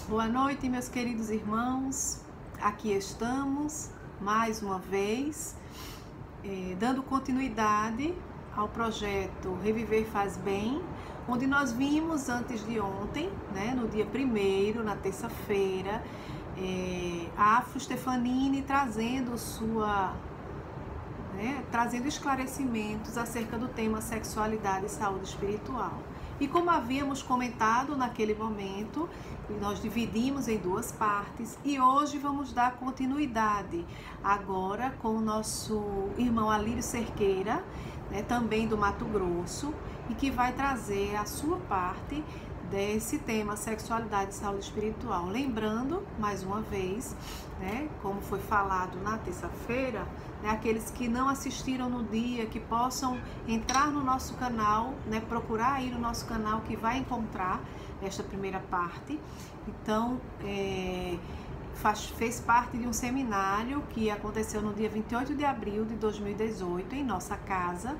Boa noite, meus queridos irmãos. Aqui estamos, mais uma vez, dando continuidade ao projeto Reviver Faz Bem, onde nós vimos antes de ontem, no dia 1º, na terça-feira, a Afro Stefanini trazendo trazendo esclarecimentos acerca do tema sexualidade e saúde espiritual. E como havíamos comentado naquele momento, nós dividimos em duas partes e hoje vamos dar continuidade agora com o nosso irmão Alírio Cerqueira, também do Mato Grosso, e que vai trazer a sua parte desse tema sexualidade e saúde espiritual. Lembrando, mais uma vez, como foi falado na terça-feira, aqueles que não assistiram no dia, que possam entrar no nosso canal, procurar aí no nosso canal, que vai encontrar esta primeira parte. Então, fez parte de um seminário que aconteceu no dia 28 de abril de 2018, em nossa casa,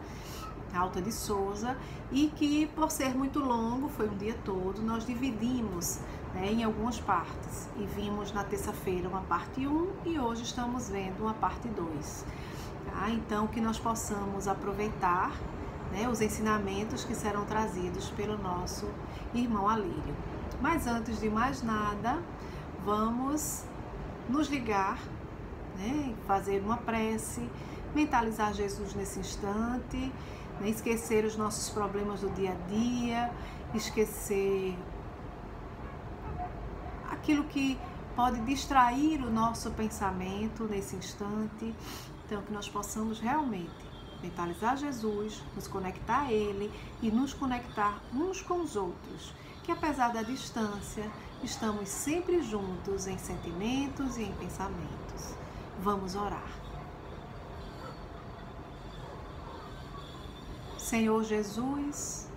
Alta de Souza, e que, por ser muito longo, foi um dia todo, nós dividimos em algumas partes e vimos na terça-feira uma parte 1 e hoje estamos vendo uma parte 2. Então, que nós possamos aproveitar os ensinamentos que serão trazidos pelo nosso irmão Alírio. Mas antes de mais nada, vamos nos ligar, fazer uma prece, mentalizar Jesus nesse instante, esquecer os nossos problemas do dia a dia, esquecer aquilo que pode distrair o nosso pensamento nesse instante. Então, que nós possamos realmente mentalizar Jesus, nos conectar a Ele e nos conectar uns com os outros, que apesar da distância, estamos sempre juntos em sentimentos e em pensamentos. Vamos orar. Senhor Jesus,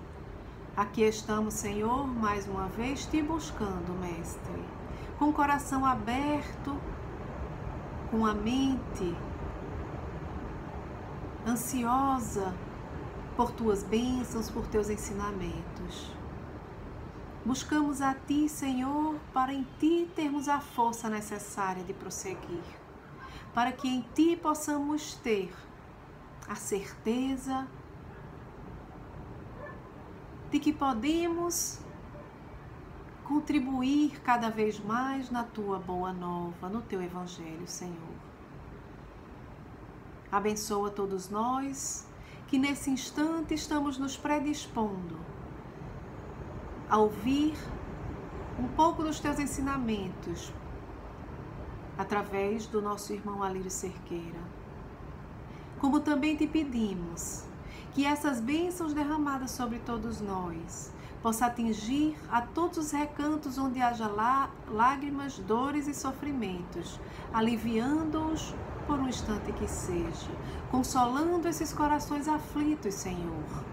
aqui estamos, Senhor, mais uma vez te buscando, Mestre, com o coração aberto, com a mente ansiosa por tuas bênçãos, por teus ensinamentos. Buscamos a ti, Senhor, para em ti termos a força necessária de prosseguir, para que em ti possamos ter a certeza de que podemos contribuir cada vez mais na tua boa nova, no teu evangelho, Senhor. Abençoa todos nós que nesse instante estamos nos predispondo a ouvir um pouco dos teus ensinamentos através do nosso irmão Alírio Cerqueira. Como também te pedimos que essas bênçãos derramadas sobre todos nós possa atingir a todos os recantos onde haja lágrimas, dores e sofrimentos, aliviando-os por um instante que seja, consolando esses corações aflitos, Senhor.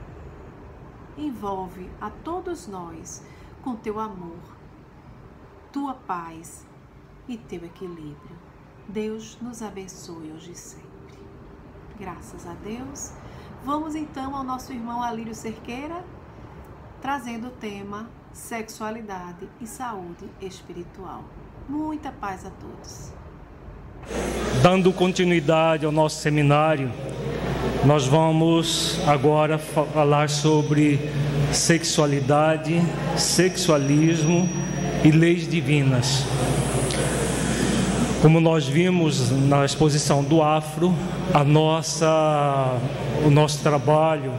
Envolve a todos nós com teu amor, tua paz e teu equilíbrio. Deus nos abençoe hoje e sempre. Graças a Deus. Vamos então ao nosso irmão Alírio Cerqueira, trazendo o tema sexualidade e saúde espiritual. Muita paz a todos. Dando continuidade ao nosso seminário, nós vamos agora falar sobre sexualidade, sexualismo e leis divinas. Como nós vimos na exposição do Afro, o nosso trabalho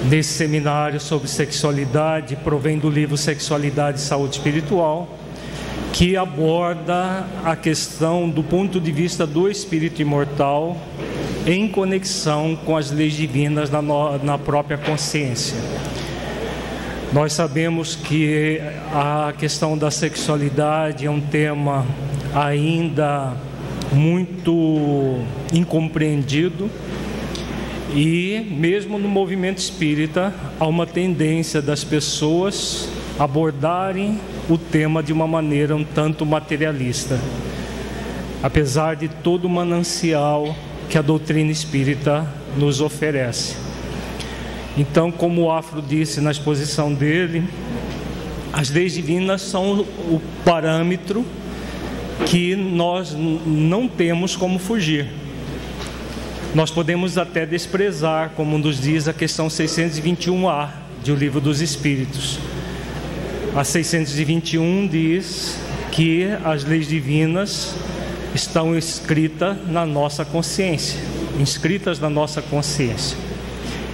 desse seminário sobre sexualidade provém do livro Sexualidade e Saúde Espiritual, que aborda a questão do ponto de vista do espírito imortal em conexão com as leis divinas na própria consciência. Nós sabemos que a questão da sexualidade é um tema ainda muito incompreendido e mesmo no movimento espírita há uma tendência das pessoas abordarem o tema de uma maneira um tanto materialista, apesar de todo o manancial que a doutrina espírita nos oferece. Então, como o Afro disse na exposição dele, As leis divinas são o parâmetro que nós não temos como fugir. Nós podemos até desprezar, como nos diz a questão 621A do Livro dos Espíritos. A 621 diz que as leis divinas estão inscritas na nossa consciência.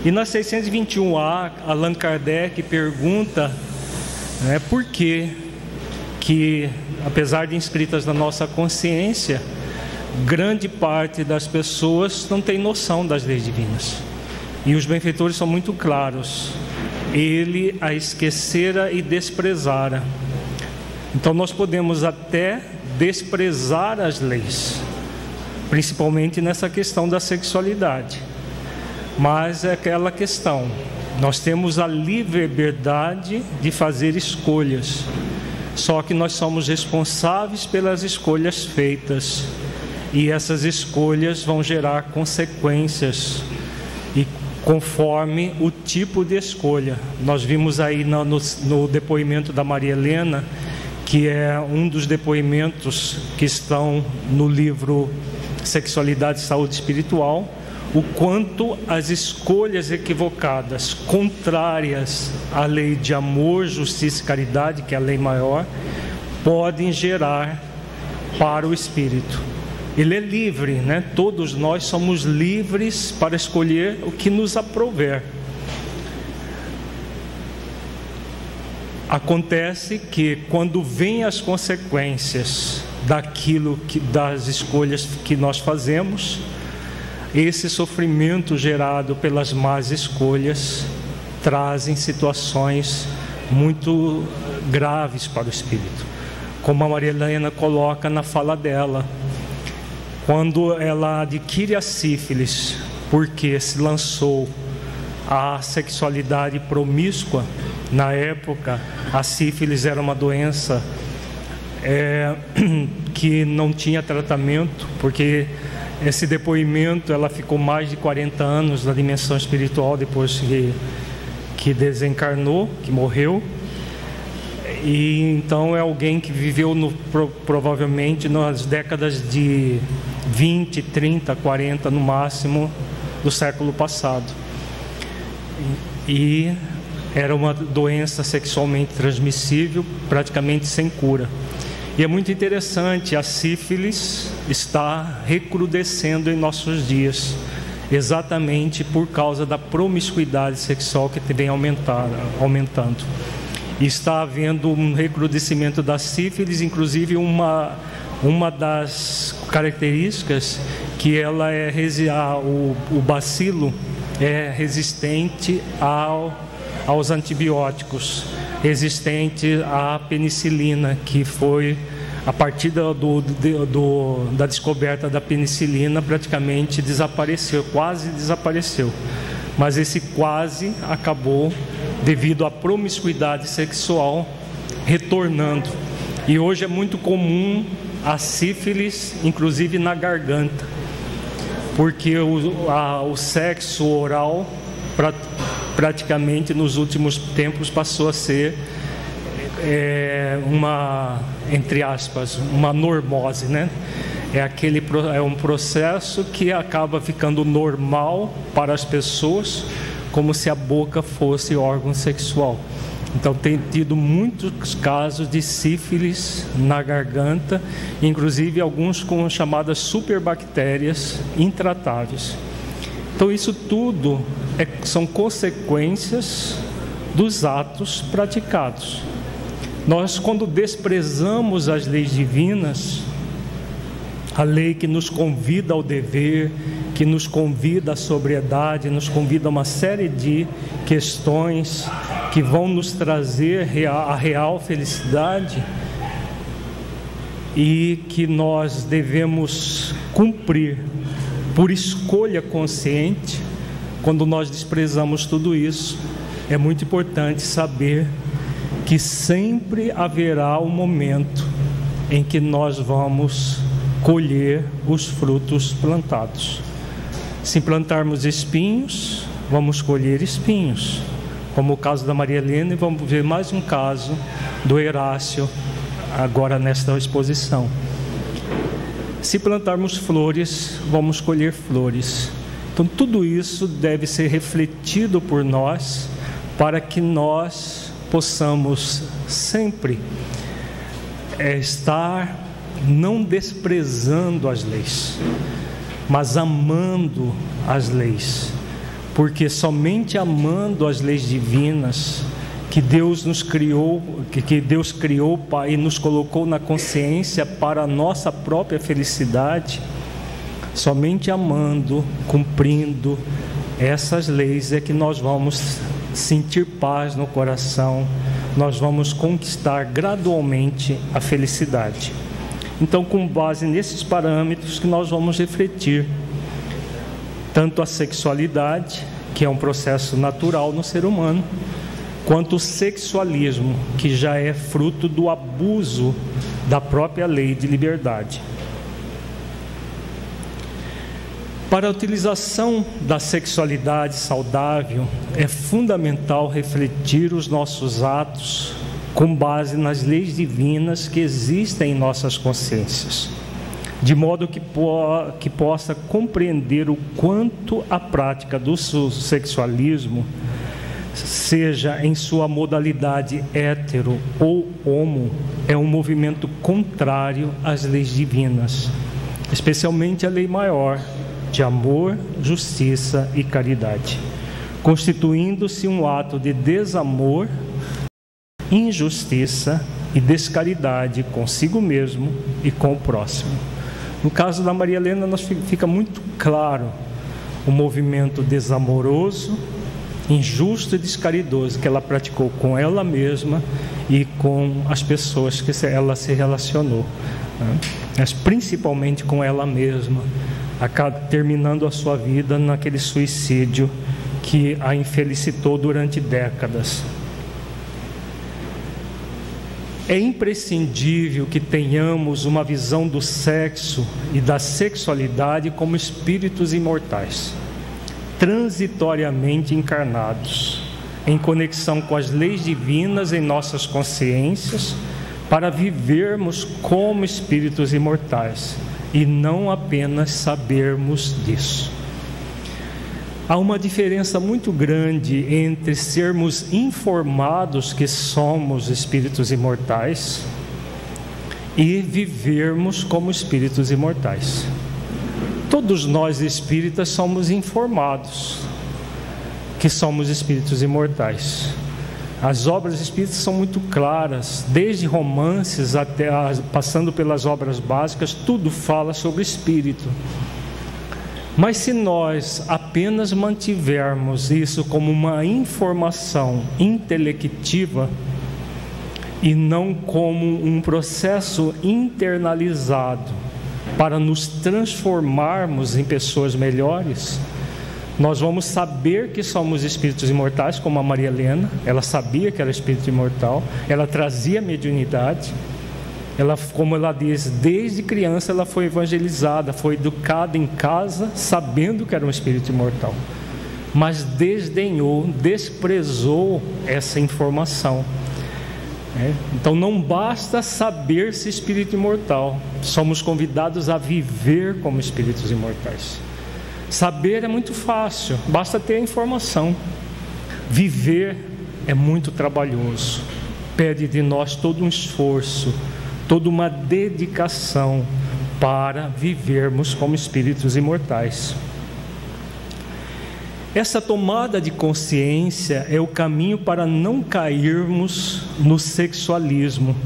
E na 621A, Allan Kardec pergunta por que, apesar de inscritas na nossa consciência, grande parte das pessoas não tem noção das leis divinas. E os benfeitores são muito claros: ele a esquecera e desprezara. Então nós podemos até desprezar as leis, principalmente nessa questão da sexualidade. Mas é aquela questão: nós temos a liberdade de fazer escolhas, só que nós somos responsáveis pelas escolhas feitas, e essas escolhas vão gerar consequências, e conforme o tipo de escolha. Nós vimos aí no depoimento da Maria Helena, que é um dos depoimentos que estão no livro Sexualidade e Saúde Espiritual, o quanto as escolhas equivocadas, contrárias à lei de amor, justiça e caridade, que é a lei maior, podem gerar para o espírito. Ele é livre, Todos nós somos livres para escolher o que nos aprouver. Acontece que quando vêm as consequências das escolhas que nós fazemos, esse sofrimento gerado pelas más escolhas trazem situações muito graves para o espírito. Como a Maria Helena coloca na fala dela, quando ela adquire a sífilis porque se lançou à sexualidade promíscua, na época a sífilis era uma doença que não tinha tratamento, porque esse depoimento, ela ficou mais de 40 anos na dimensão espiritual depois que desencarnou, que morreu. E então é alguém que viveu provavelmente nas décadas de 20, 30, 40 no máximo do século passado. E era uma doença sexualmente transmissível, praticamente sem cura. E é muito interessante, a sífilis está recrudescendo em nossos dias, exatamente por causa da promiscuidade sexual que vem aumentando. E está havendo um recrudescimento da sífilis, inclusive uma das características que ela o bacilo é resistente aos antibióticos, resistente à penicilina, que foi a partir da descoberta da penicilina praticamente desapareceu, quase desapareceu. Mas esse quase acabou devido à promiscuidade sexual retornando. E hoje é muito comum a sífilis, inclusive na garganta, porque o sexo oral praticamente nos últimos tempos passou a ser entre aspas, uma normose, É um processo que acaba ficando normal para as pessoas, como se a boca fosse órgão sexual. Então tem tido muitos casos de sífilis na garganta, inclusive alguns com chamadas superbactérias intratáveis. Então isso tudo são consequências dos atos praticados. Nós, quando desprezamos as leis divinas, a lei que nos convida ao dever, que nos convida à sobriedade, nos convida a uma série de questões que vão nos trazer a real felicidade e que nós devemos cumprir por escolha consciente. Quando nós desprezamos tudo isso, é muito importante saber que sempre haverá um momento em que nós vamos colher os frutos plantados. Se plantarmos espinhos, vamos colher espinhos, como o caso da Maria Helena, e vamos ver mais um caso do Herácio, agora nesta exposição. Se plantarmos flores, vamos colher flores. Então tudo isso deve ser refletido por nós, para que nós possamos sempre estar não desprezando as leis, mas amando as leis, porque somente amando as leis divinas que Deus nos criou, que Deus criou e nos colocou na consciência para a nossa própria felicidade, somente amando, cumprindo essas leis é que nós vamos sentir paz no coração, nós vamos conquistar gradualmente a felicidade. Então, com base nesses parâmetros que nós vamos refletir tanto a sexualidade, que é um processo natural no ser humano, quanto o sexualismo, que já é fruto do abuso da própria lei de liberdade. Para a utilização da sexualidade saudável, é fundamental refletir os nossos atos com base nas leis divinas que existem em nossas consciências, de modo que possa compreender o quanto a prática do sexualismo, seja em sua modalidade hétero ou homo, é um movimento contrário às leis divinas, especialmente a lei maior de amor, justiça e caridade, constituindo-se um ato de desamor, injustiça e descaridade consigo mesmo e com o próximo. No caso da Maria Helena, fica muito claro o movimento desamoroso, injusto e descaridoso que ela praticou com ela mesma e com as pessoas que ela se relacionou, mas principalmente com ela mesma, terminando a sua vida naquele suicídio que a infelicitou durante décadas. É imprescindível que tenhamos uma visão do sexo e da sexualidade como espíritos imortais, transitoriamente encarnados, em conexão com as leis divinas em nossas consciências, para vivermos como espíritos imortais e não apenas sabermos disso. Há uma diferença muito grande entre sermos informados que somos espíritos imortais e vivermos como espíritos imortais. Todos nós espíritas somos informados que somos espíritos imortais. As obras espíritas são muito claras, desde romances até passando pelas obras básicas, tudo fala sobre espírito. Mas se nós apenas mantivermos isso como uma informação intelectiva e não como um processo internalizado para nos transformarmos em pessoas melhores, nós vamos saber que somos espíritos imortais, como a Maria Helena. Ela sabia que era espírito imortal, ela trazia mediunidade. Ela, como ela diz, desde criança ela foi evangelizada, foi educada em casa, sabendo que era um espírito imortal, mas desdenhou, desprezou essa informação. Então não basta saber-se espírito imortal, somos convidados a viver como espíritos imortais. Saber é muito fácil, basta ter a informação. Viver é muito trabalhoso, pede de nós todo um esforço, toda uma dedicação para vivermos como espíritos imortais. Essa tomada de consciência é o caminho para não cairmos no sexualismo,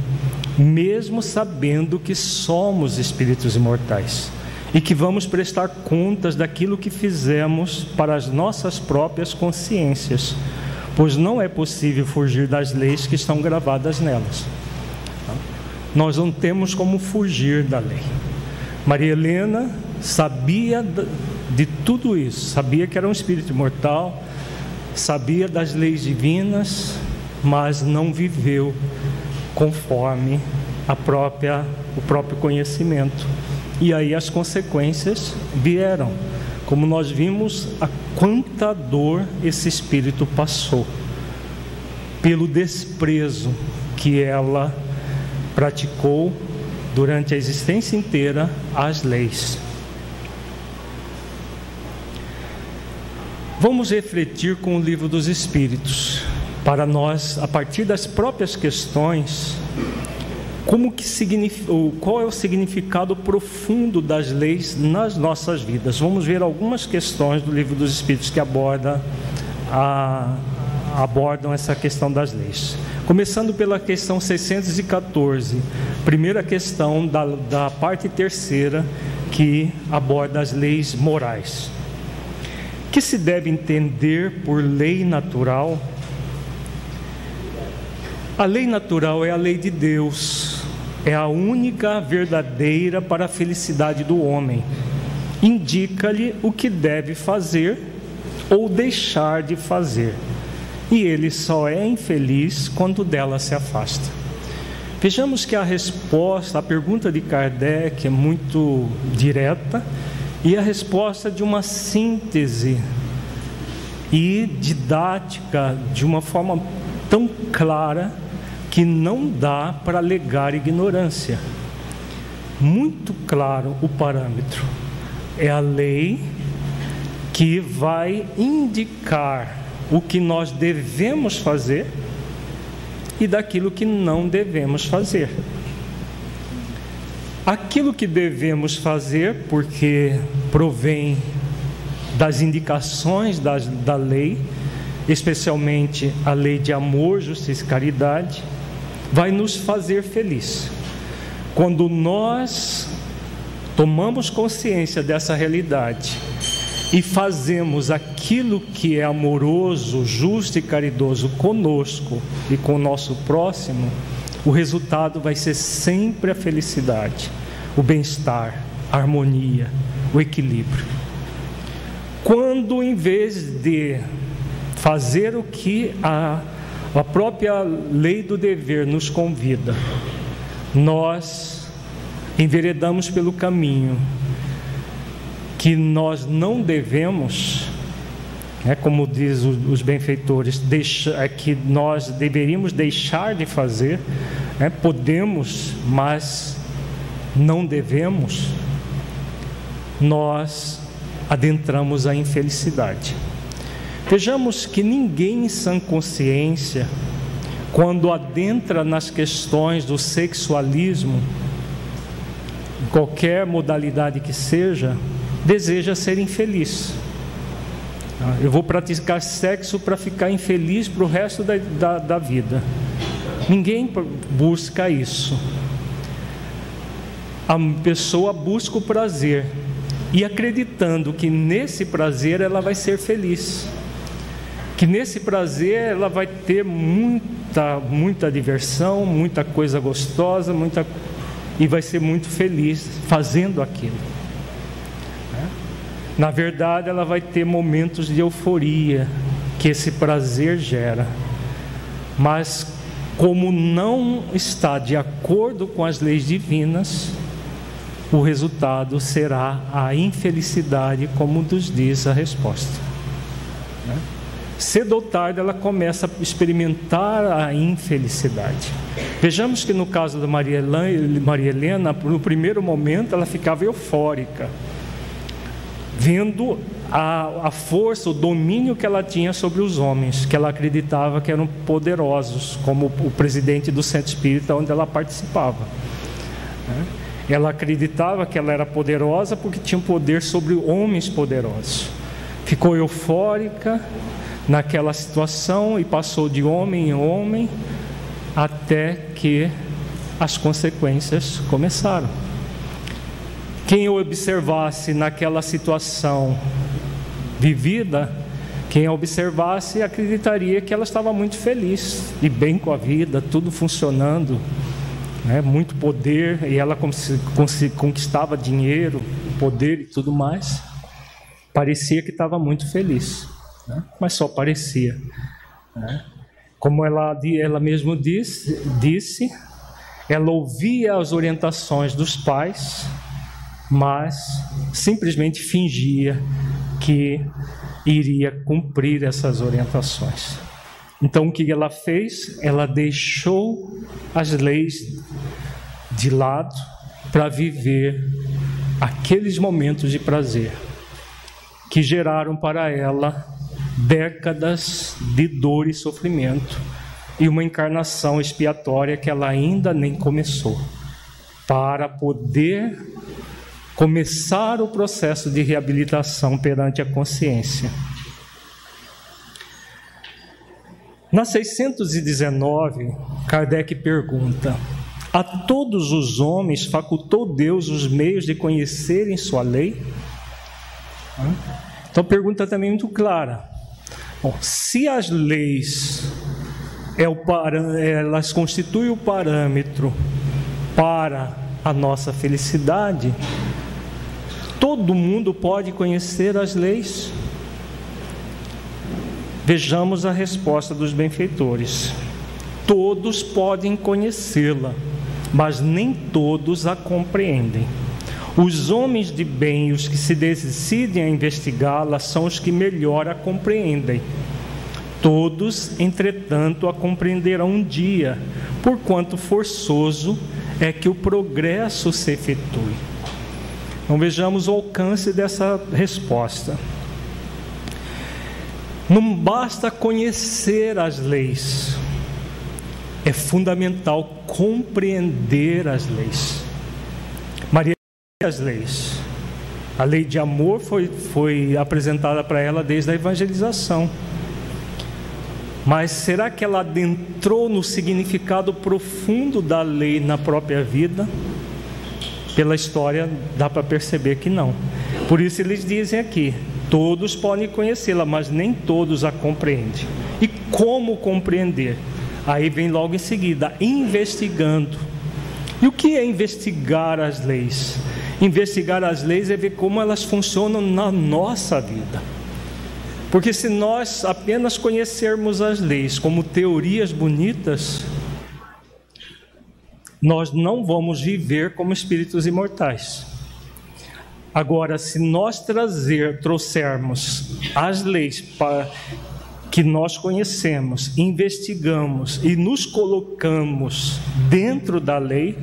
mesmo sabendo que somos espíritos imortais e que vamos prestar contas daquilo que fizemos para as nossas próprias consciências, pois não é possível fugir das leis que estão gravadas nelas. Nós não temos como fugir da lei. Maria Helena sabia de tudo isso, sabia que era um espírito imortal, sabia das leis divinas, mas não viveu conforme o próprio conhecimento. E aí as consequências vieram, como nós vimos, a quanta dor esse espírito passou, pelo desprezo que ela praticou durante a existência inteira as leis. Vamos refletir com o Livro dos Espíritos, para nós, a partir das próprias questões, qual é o significado profundo das leis nas nossas vidas. Vamos ver algumas questões do Livro dos Espíritos que abordam essa questão das leis. Começando pela questão 614, primeira questão da parte terceira, que aborda as leis morais. O que se deve entender por lei natural? A lei natural é a lei de Deus, é a única verdadeira para a felicidade do homem. Indica-lhe o que deve fazer ou deixar de fazer, e ele só é infeliz quando dela se afasta. Vejamos que a pergunta de Kardec é muito direta, e a resposta de uma síntese e didática de uma forma tão clara que não dá para alegar ignorância. Muito claro o parâmetro. É a lei que vai indicar o que nós devemos fazer e daquilo que não devemos fazer. Aquilo que devemos fazer, porque provém das indicações da lei, especialmente a lei de amor, justiça e caridade, vai nos fazer feliz. Quando nós tomamos consciência dessa realidade e fazemos aquilo que é amoroso, justo e caridoso conosco e com o nosso próximo, o resultado vai ser sempre a felicidade, o bem-estar, a harmonia, o equilíbrio. Quando, em vez de fazer o que a própria lei do dever nos convida, nós enveredamos pelo caminho que nós não devemos, como diz os benfeitores, que nós deveríamos deixar de fazer, podemos, mas não devemos, nós adentramos a infelicidade. Vejamos que ninguém em sã consciência, quando adentra nas questões do sexualismo, em qualquer modalidade que seja, deseja ser infeliz. Eu vou praticar sexo para ficar infeliz para o resto da vida. Ninguém busca isso. A pessoa busca o prazer e acreditando que nesse prazer ela vai ser feliz, que nesse prazer ela vai ter muita diversão, muita coisa gostosa, e vai ser muito feliz fazendo aquilo. Na verdade, ela vai ter momentos de euforia que esse prazer gera, mas como não está de acordo com as leis divinas, o resultado será a infelicidade, como nos diz a resposta. Cedo ou tarde ela começa a experimentar a infelicidade. Vejamos que no caso da Maria Helena, no primeiro momento ela ficava eufórica, vendo a força, o domínio que ela tinha sobre os homens, que ela acreditava que eram poderosos, como o presidente do Centro Espírita, onde ela participava. Ela acreditava que ela era poderosa porque tinha poder sobre homens poderosos. Ficou eufórica naquela situação e passou de homem em homem, até que as consequências começaram. Quem observasse naquela situação vivida, quem observasse acreditaria que ela estava muito feliz e bem com a vida, tudo funcionando, muito poder, e ela conquistava dinheiro, poder e tudo mais. Parecia que estava muito feliz, mas só parecia. Como ela mesma disse, ela ouvia as orientações dos pais, mas simplesmente fingia que iria cumprir essas orientações. Então o que ela fez? Ela deixou as leis de lado para viver aqueles momentos de prazer que geraram para ela décadas de dor e sofrimento e uma encarnação expiatória que ela ainda nem começou, para poder começar o processo de reabilitação perante a consciência. Na 619, Kardec pergunta: a todos os homens facultou Deus os meios de conhecerem sua lei? Então, pergunta também muito clara. Bom, se as leis elas constituem o parâmetro para a nossa felicidade, todo mundo pode conhecer as leis? Vejamos a resposta dos benfeitores. Todos podem conhecê-la, mas nem todos a compreendem. Os homens de bem e os que se decidem a investigá-la são os que melhor a compreendem. Todos, entretanto, a compreenderão um dia, porquanto forçoso é que o progresso se efetue. Então vejamos o alcance dessa resposta. Não basta conhecer as leis, é fundamental compreender as leis. Maria, as leis. A lei de amor foi apresentada para ela desde a evangelização. Mas será que ela adentrou no significado profundo da lei na própria vida? Pela história dá para perceber que não. Por isso eles dizem aqui: todos podem conhecê-la, mas nem todos a compreendem. E como compreender? Aí vem logo em seguida, investigando. E o que é investigar as leis? Investigar as leis é ver como elas funcionam na nossa vida. Porque se nós apenas conhecermos as leis como teorias bonitas, nós não vamos viver como espíritos imortais. Agora, se nós trouxermos as leis que nós conhecemos, investigamos e nos colocamos dentro da lei,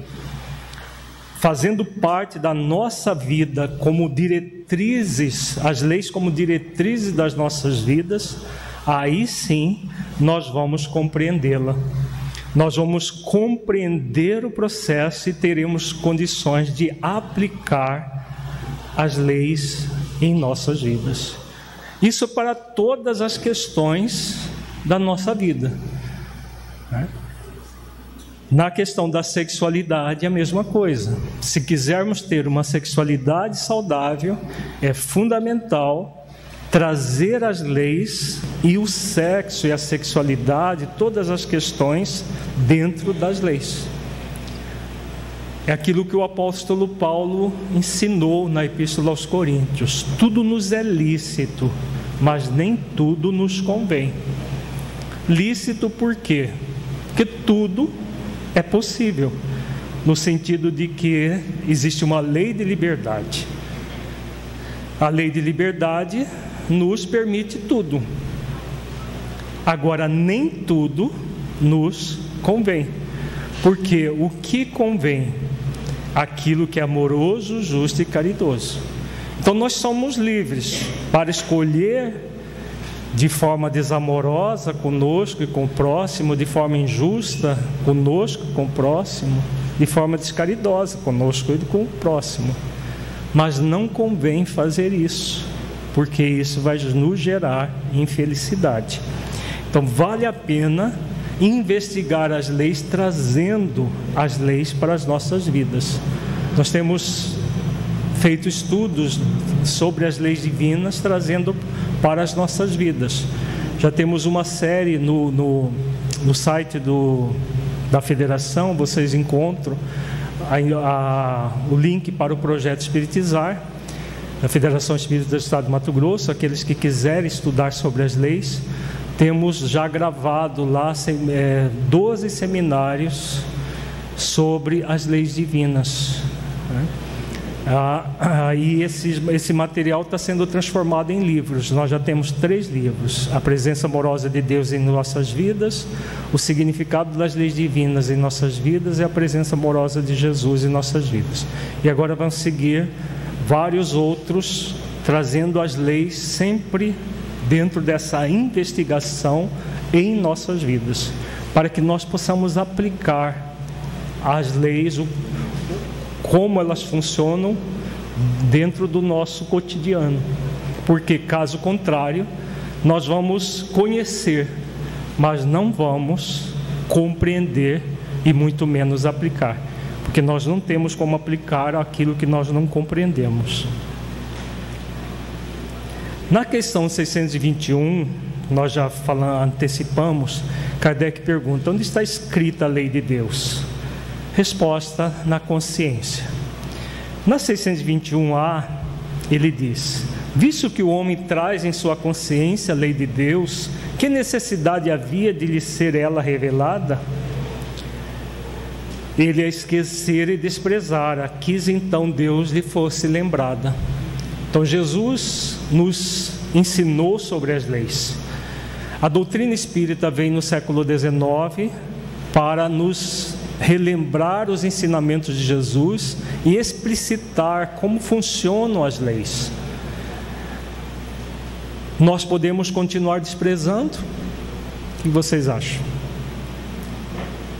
fazendo parte da nossa vida como diretrizes, as leis como diretrizes das nossas vidas, aí sim nós vamos compreendê-la. Nós vamos compreender o processo e teremos condições de aplicar as leis em nossas vidas. Isso para todas as questões da nossa vida, né? Na questão da sexualidade, a mesma coisa. Se quisermos ter uma sexualidade saudável, é fundamental trazer as leis e o sexo e a sexualidade, todas as questões dentro das leis. É aquilo que o apóstolo Paulo ensinou na Epístola aos Coríntios: tudo nos é lícito, mas nem tudo nos convém. Lícito por quê? Porque tudo é possível, no sentido de que existe uma lei de liberdade. A lei de liberdade nos permite tudo. Agora, nem tudo nos convém. Porque o que convém? Aquilo que é amoroso, justo e caridoso. Então nós somos livres para escolher de forma desamorosa conosco e com o próximo, de forma injusta conosco e com o próximo, de forma descaridosa conosco e com o próximo. Mas não convém fazer isso, porque isso vai nos gerar infelicidade. Então vale a pena investigar as leis, trazendo as leis para as nossas vidas. Nós temos feito estudos sobre as leis divinas, trazendo para as nossas vidas. Já temos uma série no site da Federação, vocês encontram o link para o projeto Espiritizar, da Federação Espírita do Estado de Mato Grosso. Aqueles que quiserem estudar sobre as leis, temos já gravado lá 12 seminários sobre as leis divinas, né? Aí esse material está sendo transformado em livros. Nós já temos 3 livros: A Presença Amorosa de Deus em Nossas Vidas, O Significado das Leis Divinas em Nossas Vidas e A Presença Amorosa de Jesus em Nossas Vidas. E agora vamos seguir vários outros, trazendo as leis sempre dentro dessa investigação em nossas vidas, para que nós possamos aplicar as leis, como elas funcionam dentro do nosso cotidiano. Porque, caso contrário, nós vamos conhecer, mas não vamos compreender e muito menos aplicar, porque nós não temos como aplicar aquilo que nós não compreendemos. Na questão 621, nós já antecipamos, Kardec pergunta: onde está escrita a lei de Deus? Resposta: na consciência. Na 621A, ele diz: visto que o homem traz em sua consciência a lei de Deus, que necessidade havia de lhe ser ela revelada? Ele a esquecer e desprezara, quis então Deus lhe fosse lembrada. Então Jesus nos ensinou sobre as leis. A doutrina espírita vem no século XIX para nos relembrar os ensinamentos de Jesus e explicitar como funcionam as leis. Nós podemos continuar desprezando? O que vocês acham?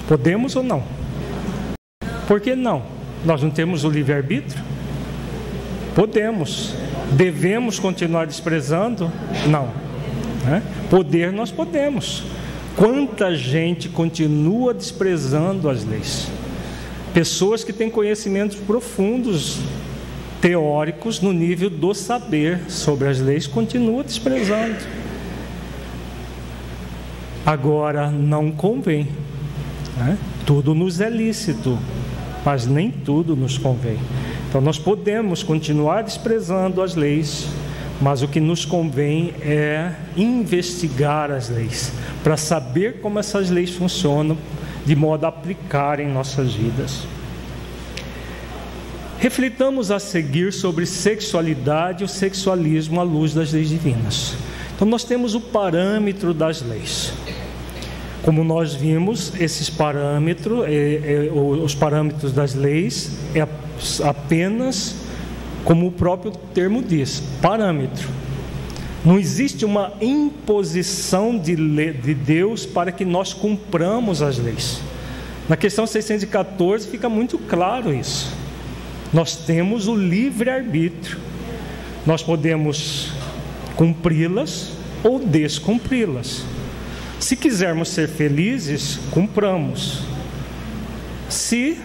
Podemos ou não? Por que não? Nós não temos o livre-arbítrio? Podemos. Devemos continuar desprezando? Não. Poder nós podemos. Quanta gente continua desprezando as leis? Pessoas que têm conhecimentos profundos, teóricos, no nível do saber sobre as leis, continuam desprezando. Agora, não convém. Tudo nos é lícito, mas nem tudo nos convém. Então nós podemos continuar desprezando as leis, mas o que nos convém é investigar as leis, para saber como essas leis funcionam, de modo a aplicar em nossas vidas. Reflitamos a seguir sobre sexualidade e o sexualismo à luz das leis divinas. Então nós temos o parâmetro das leis. Como nós vimos, esses parâmetros, os parâmetros das leis, é apenas, como o próprio termo diz, parâmetro. Não existe uma imposição de Deus para que nós cumpramos as leis. Na questão 614 fica muito claro isso. Nós temos o livre-arbítrio. Nós podemos cumpri-las ou descumpri-las. Se quisermos ser felizes, cumpramos. Se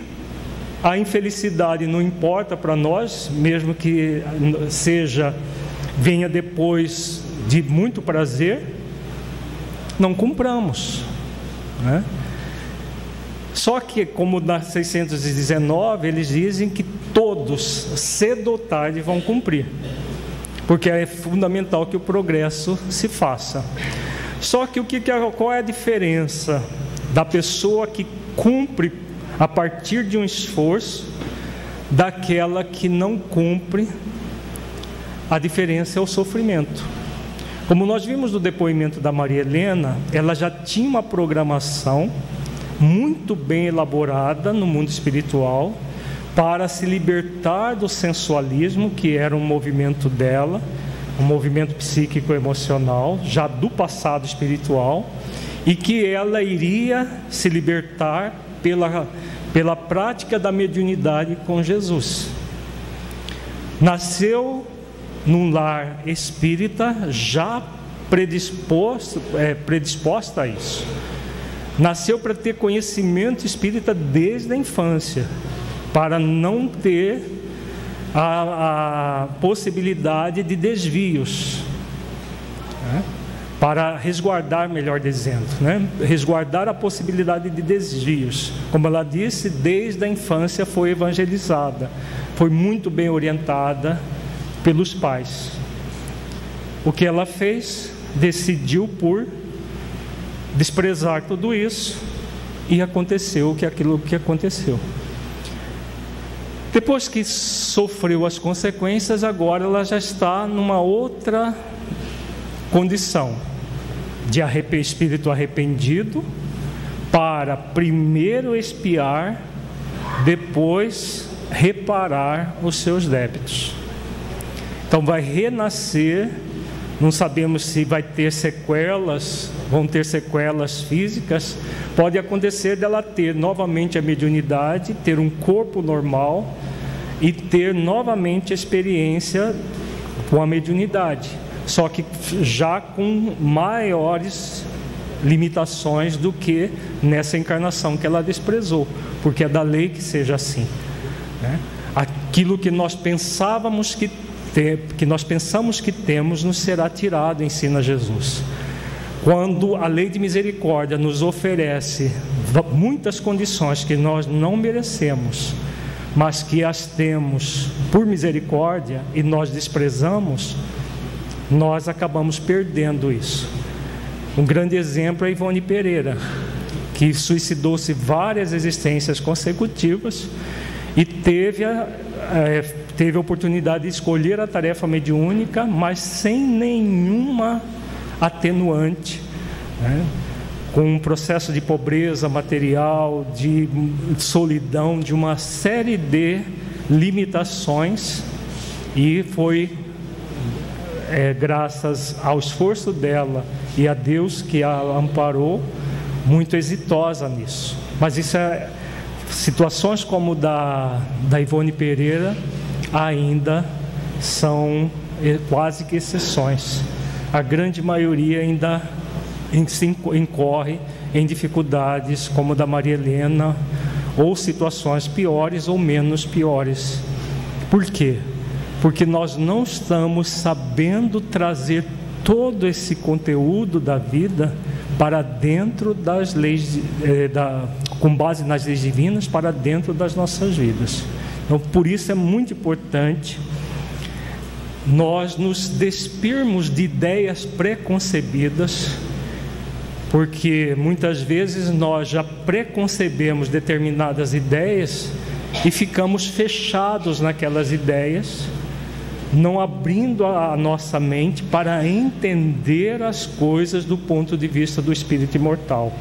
a infelicidade não importa para nós, mesmo que venha depois de muito prazer, não cumpramos, Só que, como na 619, eles dizem que todos, cedo ou tarde, vão cumprir, porque é fundamental que o progresso se faça. Só que qual é a diferença da pessoa que cumpre a partir de um esforço daquela que não cumpre? A diferença é o sofrimento. Como nós vimos no depoimento da Maria Helena, ela já tinha uma programação muito bem elaborada no mundo espiritual para se libertar do sensualismo, que era um movimento dela, um movimento psíquico-emocional, já do passado espiritual, e que ela iria se libertar pela prática da mediunidade com Jesus. Nasceu num lar espírita já predisposta a isso. Nasceu para ter conhecimento espírita desde a infância, para não ter a possibilidade de desvios, para resguardar, melhor dizendo, resguardar a possibilidade de desvios. Como ela disse, desde a infância foi evangelizada, foi muito bem orientada pelos pais. O que ela fez? Decidiu por desprezar tudo isso, e aconteceu aquilo que aconteceu. Depois que sofreu as consequências, agora ela já está numa outra condição de espírito arrependido, para primeiro expiar, depois reparar os seus débitos. Então vai renascer. Não sabemos se vai ter sequelas, vão ter sequelas físicas. Pode acontecer dela ter novamente a mediunidade, ter um corpo normal e ter novamente a experiência com a mediunidade, só que já com maiores limitações do que nessa encarnação que ela desprezou, porque é da lei que seja assim, né? Aquilo que nós pensamos que temos nos será tirado, ensina Jesus. Quando a lei de misericórdia nos oferece muitas condições que nós não merecemos, mas que as temos por misericórdia e nós desprezamos, nós acabamos perdendo isso. Um grande exemplo é Ivone Pereira, que suicidou-se várias existências consecutivas e teve a oportunidade de escolher a tarefa mediúnica, mas sem nenhuma atenuante, né? Com um processo de pobreza material, de solidão, de uma série de limitações, e foi graças ao esforço dela e a Deus que a amparou, muito exitosa nisso. Mas isso situações como da Ivone Pereira ainda são quase que exceções. A grande maioria ainda incorre em dificuldades como da Maria Helena, ou situações piores ou menos piores. Por quê? Porque nós não estamos sabendo trazer todo esse conteúdo da vida para dentro das leis, com base nas leis divinas, para dentro das nossas vidas. Então, por isso é muito importante nós nos despirmos de ideias preconcebidas, porque muitas vezes nós já preconcebemos determinadas ideias e ficamos fechados naquelas ideias, não abrindo a nossa mente para entender as coisas do ponto de vista do espírito imortal.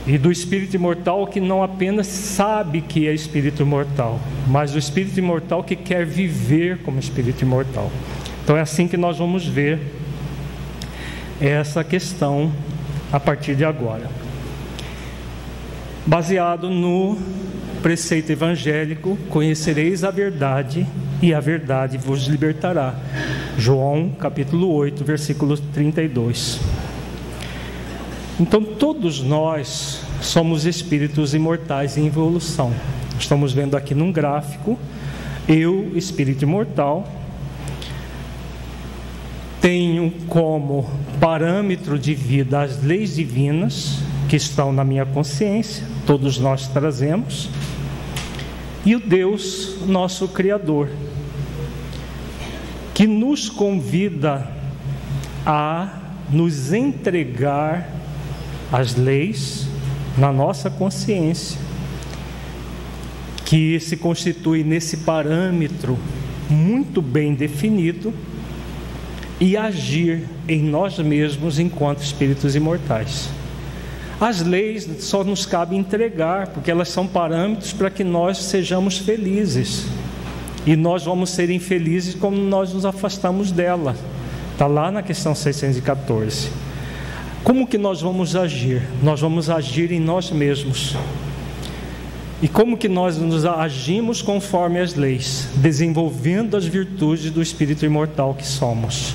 E do espírito imortal que não apenas sabe que é espírito imortal, mas o espírito imortal que quer viver como espírito imortal. Então é assim que nós vamos ver essa questão a partir de agora. Baseado no preceito evangélico: conhecereis a verdade e a verdade vos libertará. João capítulo 8, versículo 32. Então todos nós somos espíritos imortais em evolução. Estamos vendo aqui num gráfico, eu, espírito imortal, tenho como parâmetro de vida as leis divinas que estão na minha consciência, todos nós trazemos, e o Deus, nosso Criador, que nos convida a nos entregar as leis na nossa consciência, que se constitui nesse parâmetro muito bem definido, e agir em nós mesmos enquanto espíritos imortais. As leis só nos cabe entregar, porque elas são parâmetros para que nós sejamos felizes, e nós vamos ser infelizes quando nós nos afastamos dela. Está lá na questão 614. Como que nós vamos agir? Nós vamos agir em nós mesmos. E como que nós nos agimos conforme as leis? Desenvolvendo as virtudes do espírito imortal que somos.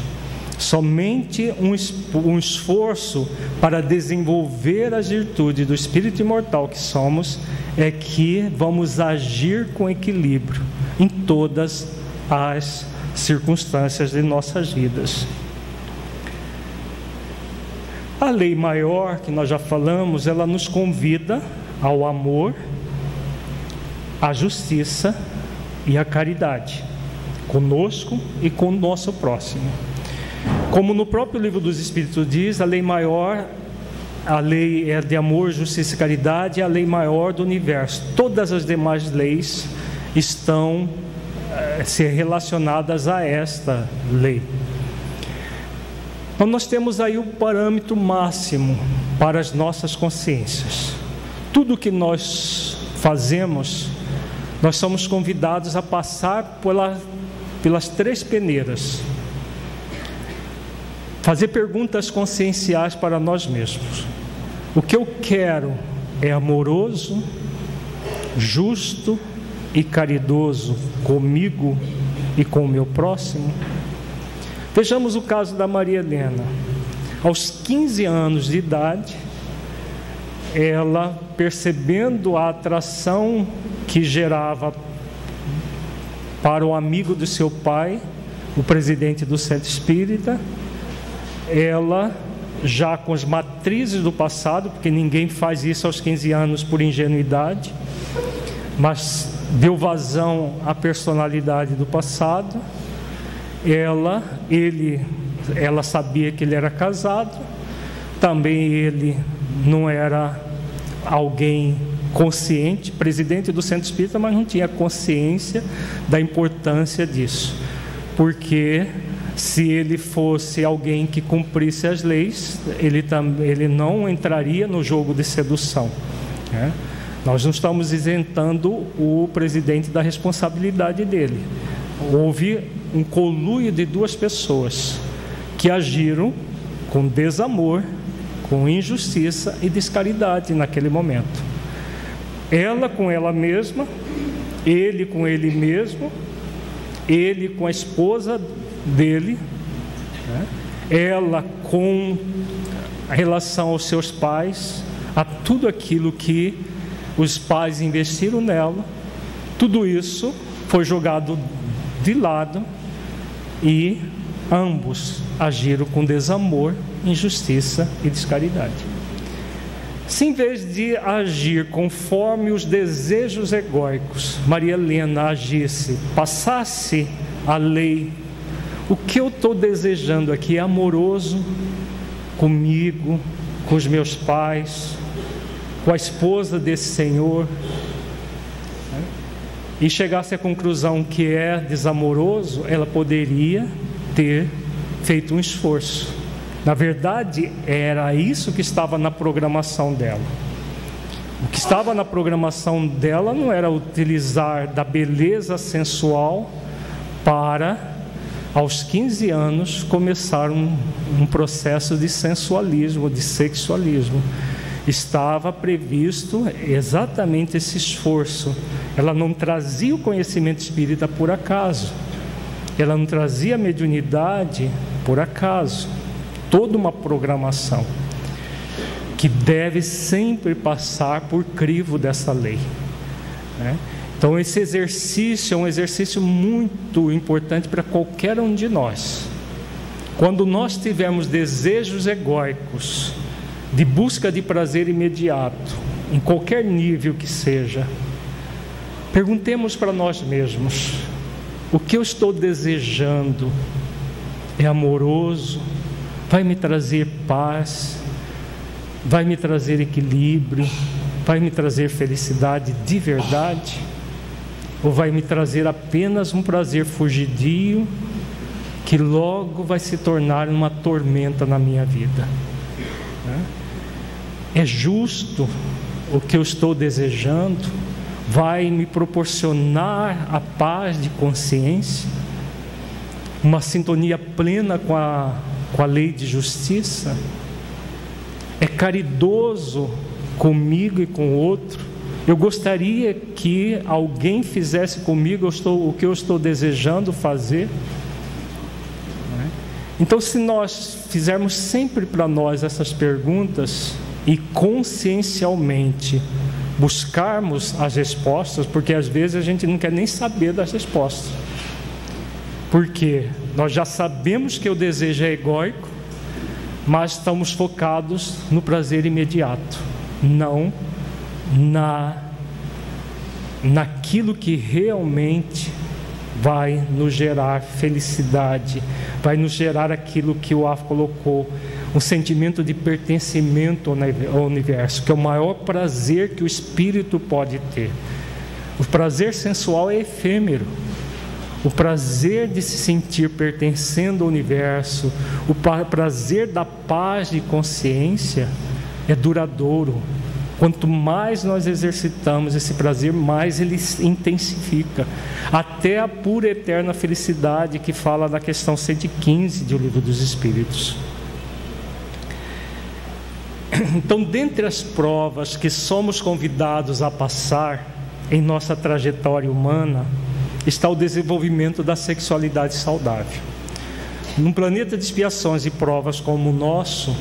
Somente um esforço para desenvolver as virtudes do espírito imortal que somos é que vamos agir com equilíbrio em todas as circunstâncias de nossas vidas. A lei maior, que nós já falamos, ela nos convida ao amor, à justiça e à caridade, conosco e com o nosso próximo. Como no próprio livro dos Espíritos diz, a lei maior, a lei é de amor, justiça e caridade, é a lei maior do universo. Todas as demais leis, estão ser relacionadas a esta lei. Então nós temos aí o parâmetro máximo para as nossas consciências. Tudo que nós fazemos, nós somos convidados a passar pelas 3 peneiras. Fazer perguntas conscienciais para nós mesmos. O que eu quero é amoroso, justo e caridoso comigo e com o meu próximo? Vejamos o caso da Maria Helena. Aos 15 anos de idade, ela, percebendo a atração que gerava para o amigo do seu pai, o presidente do Centro Espírita, ela, já com as matrizes do passado, porque ninguém faz isso aos 15 anos por ingenuidade, mas deu vazão à personalidade do passado. Ela sabia que ele era casado, também ele não era alguém consciente, presidente do Centro Espírita, mas não tinha consciência da importância disso, porque se ele fosse alguém que cumprisse as leis, ele não entraria no jogo de sedução, né? Nós não estamos isentando o presidente da responsabilidade dele. Houve um conluio de 2 pessoas que agiram com desamor, com injustiça e descaridade naquele momento. Ela com ela mesma, ele com ele mesmo, ele com a esposa dele, né? Ela com relação aos seus pais, a tudo aquilo que os pais investiram nela. Tudo isso foi jogado de lado e ambos agiram com desamor, injustiça e descaridade. Se em vez de agir conforme os desejos egóicos, Maria Helena agisse, passasse a lei, o que eu estou desejando aqui é amoroso comigo, com os meus pais, com a esposa desse senhor, e chegasse à conclusão que é desamoroso, ela poderia ter feito um esforço. Na verdade, era isso que estava na programação dela. O que estava na programação dela não era utilizar da beleza sensual para, aos 15 anos, começar um processo de sensualismo, de sexualismo. Estava previsto exatamente esse esforço. Ela não trazia o conhecimento espírita por acaso. Ela não trazia a mediunidade por acaso. Toda uma programação que deve sempre passar por crivo dessa lei, né? Então esse exercício é um exercício muito importante para qualquer um de nós. Quando nós tivermos desejos egóicos, de busca de prazer imediato, em qualquer nível que seja, perguntemos para nós mesmos: o que eu estou desejando é amoroso? Vai me trazer paz? Vai me trazer equilíbrio? Vai me trazer felicidade de verdade? Ou vai me trazer apenas um prazer fugidio que logo vai se tornar uma tormenta na minha vida? É justo o que eu estou desejando? Vai me proporcionar a paz de consciência? Uma sintonia plena com a lei de justiça? É caridoso comigo e com o outro? Eu gostaria que alguém fizesse comigo o que eu estou desejando fazer? Então, se nós fizermos sempre para nós essas perguntas e consciencialmente buscarmos as respostas, porque às vezes a gente não quer nem saber das respostas, porque nós já sabemos que o desejo é egóico, mas estamos focados no prazer imediato, não naquilo que realmente vai nos gerar felicidade, vai nos gerar aquilo que o Af colocou, um sentimento de pertencimento ao universo, que é o maior prazer que o espírito pode ter. O prazer sensual é efêmero. O prazer de se sentir pertencendo ao universo, o prazer da paz de consciência é duradouro. Quanto mais nós exercitamos esse prazer, mais ele intensifica, até a pura e eterna felicidade que fala na questão 115 do Livro dos Espíritos. Então, dentre as provas que somos convidados a passar em nossa trajetória humana, está o desenvolvimento da sexualidade saudável. Num planeta de expiações e provas como o nosso,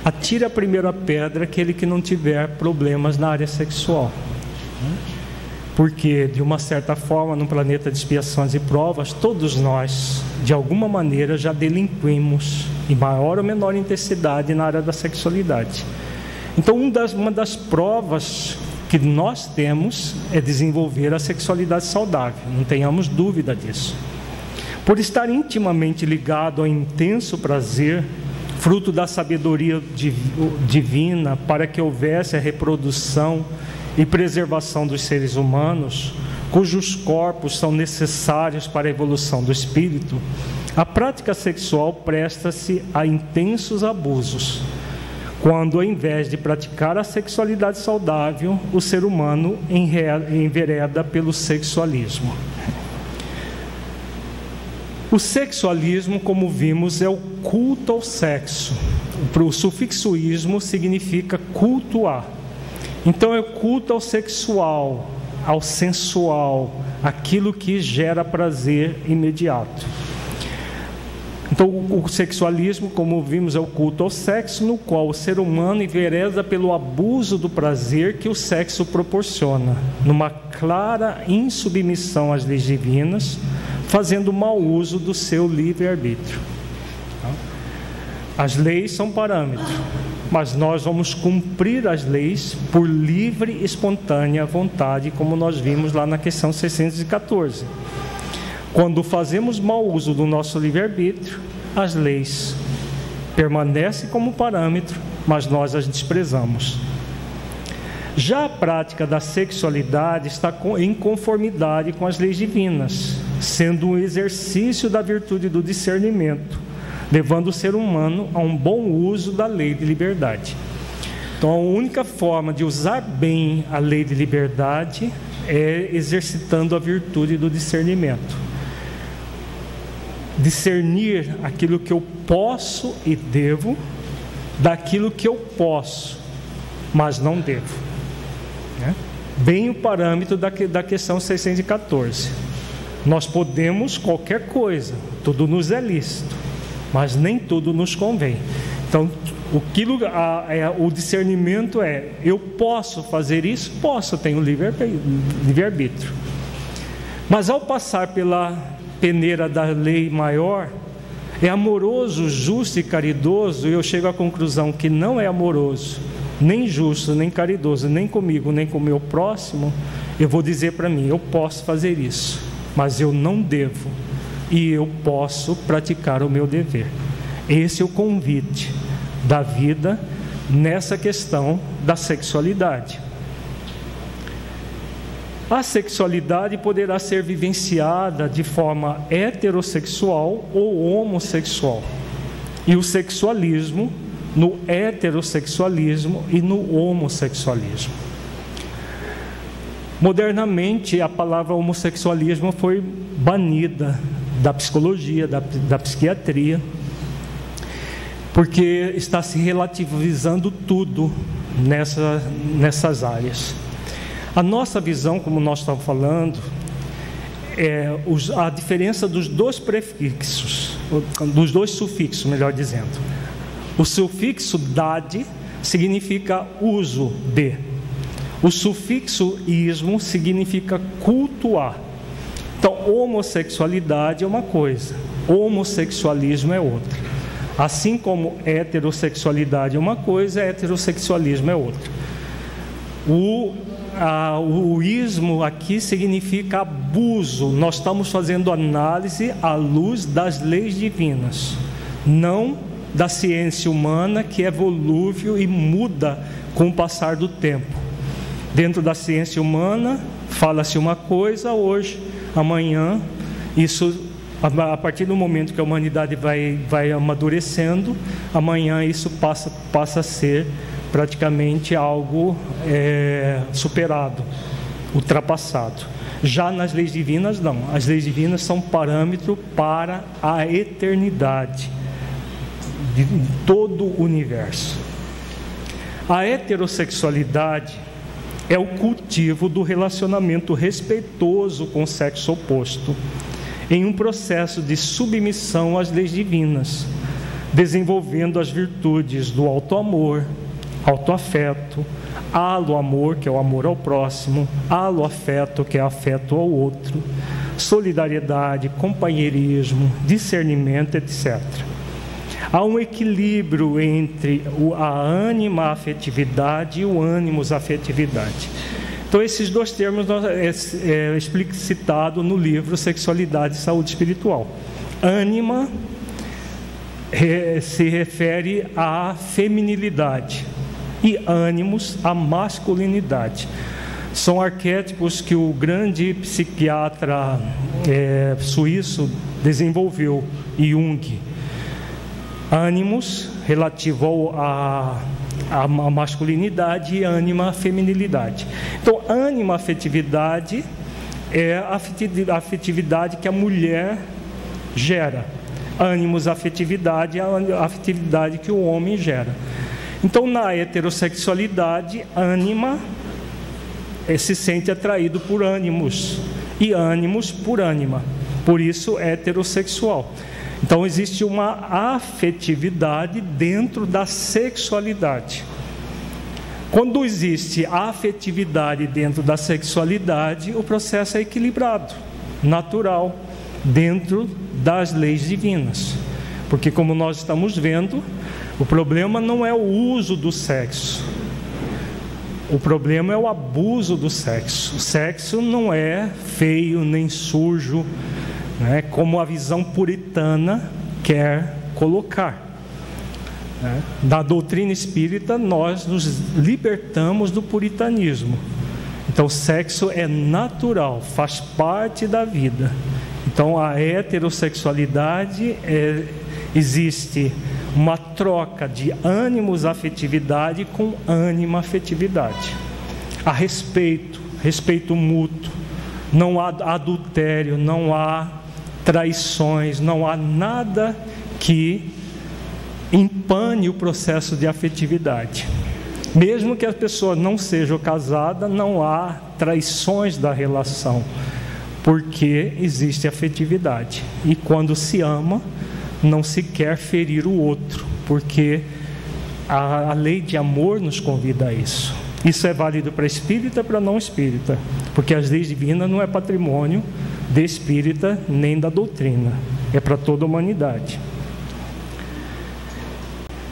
atire a primeira pedra aquele que não tiver problemas na área sexual. Porque, de uma certa forma, num planeta de expiações e provas, todos nós, de alguma maneira, já delinquimos, em maior ou menor intensidade, na área da sexualidade. Então, uma das provas que nós temos é desenvolver a sexualidade saudável, não tenhamos dúvida disso. Por estar intimamente ligado ao intenso prazer, fruto da sabedoria divina, para que houvesse a reprodução e preservação dos seres humanos, cujos corpos são necessários para a evolução do espírito, a prática sexual presta-se a intensos abusos, quando, ao invés de praticar a sexualidade saudável, o ser humano envereda pelo sexualismo. O sexualismo, como vimos, é o culto ao sexo. O sufixo ismo significa cultuar. Então, é o culto ao sexual, ao sensual, aquilo que gera prazer imediato. Então, o sexualismo, como vimos, é o culto ao sexo, no qual o ser humano envereda pelo abuso do prazer que o sexo proporciona, numa clara insubmissão às leis divinas, fazendo mau uso do seu livre-arbítrio. As leis são parâmetros, mas nós vamos cumprir as leis por livre e espontânea vontade, como nós vimos lá na questão 614. Quando fazemos mau uso do nosso livre-arbítrio, as leis permanecem como parâmetro, mas nós as desprezamos. Já a prática da sexualidade está em conformidade com as leis divinas, sendo um exercício da virtude do discernimento, levando o ser humano a um bom uso da lei de liberdade. Então, a única forma de usar bem a lei de liberdade é exercitando a virtude do discernimento. Discernir aquilo que eu posso e devo, daquilo que eu posso, mas não devo. Bem o parâmetro da questão 614. Nós podemos qualquer coisa, tudo nos é lícito, mas nem tudo nos convém. Então, o discernimento é: eu posso fazer isso? Posso, eu tenho livre-arbítrio. Mas ao passar pela peneira da lei maior, é amoroso, justo e caridoso, e eu chego à conclusão que não é amoroso, nem justo, nem caridoso, nem comigo, nem com o meu próximo, eu vou dizer para mim: eu posso fazer isso, mas eu não devo, e eu posso praticar o meu dever. Esse é o convite da vida nessa questão da sexualidade. A sexualidade poderá ser vivenciada de forma heterossexual ou homossexual, e o sexualismo no heterossexualismo e no homossexualismo. Modernamente, a palavra homossexualismo foi banida da psicologia, da psiquiatria, porque está se relativizando tudo nessas áreas. A nossa visão, como nós estamos falando, é a diferença dos dois prefixos, dos dois sufixos, melhor dizendo. O sufixo dade significa uso de. O sufixo ismo significa cultuar. Então, homossexualidade é uma coisa, homossexualismo é outra. Assim como heterossexualidade é uma coisa, heterossexualismo é outra. O ismo aqui significa abuso. Nós estamos fazendo análise à luz das leis divinas, não da ciência humana, que é volúvel e muda com o passar do tempo. Dentro da ciência humana, fala-se uma coisa hoje, amanhã, isso, a partir do momento que a humanidade vai amadurecendo, amanhã isso passa a ser praticamente algo superado, ultrapassado. Já nas leis divinas, não. As leis divinas são parâmetro para a eternidade de todo o universo. A heterossexualidade é o cultivo do relacionamento respeitoso com o sexo oposto, em um processo de submissão às leis divinas, desenvolvendo as virtudes do auto-amor, auto-afeto, alo-amor, que é o amor ao próximo, alo-afeto, que é afeto ao outro, solidariedade, companheirismo, discernimento, etc. Há um equilíbrio entre a ânima-afetividade e o ânimos-afetividade. Então, esses dois termos é explicitado no livro Sexualidade e Saúde Espiritual. Ânima se refere à feminilidade e ânimos à masculinidade. São arquétipos que o grande psiquiatra suíço desenvolveu, Jung. Ânimos, relativo à masculinidade, e ânima, à feminilidade. Então, ânima, afetividade é a afetividade que a mulher gera. Ânimos, afetividade é a afetividade que o homem gera. Então, na heterossexualidade, ânima se sente atraído por ânimos, e ânimos por ânima. Por isso, heterossexual. Então, existe uma afetividade dentro da sexualidade. Quando existe afetividade dentro da sexualidade, o processo é equilibrado, natural, dentro das leis divinas. Porque, como nós estamos vendo, o problema não é o uso do sexo. O problema é o abuso do sexo. O sexo não é feio nem sujo, como a visão puritana quer colocar. Na doutrina espírita, nós nos libertamos do puritanismo. Então, o sexo é natural, faz parte da vida. Então, a heterossexualidade existe uma troca de ânimos afetividade com ânima afetividade. Há respeito mútuo, não há adultério, não há traições, não há nada que empane o processo de afetividade. Mesmo que a pessoa não seja casada, não há traições da relação, porque existe afetividade. E quando se ama, não se quer ferir o outro, porque a lei de amor nos convida a isso. Isso é válido para espírita e para não espírita, porque as leis divinas não é patrimônio de espírita nem da doutrina, é para toda a humanidade.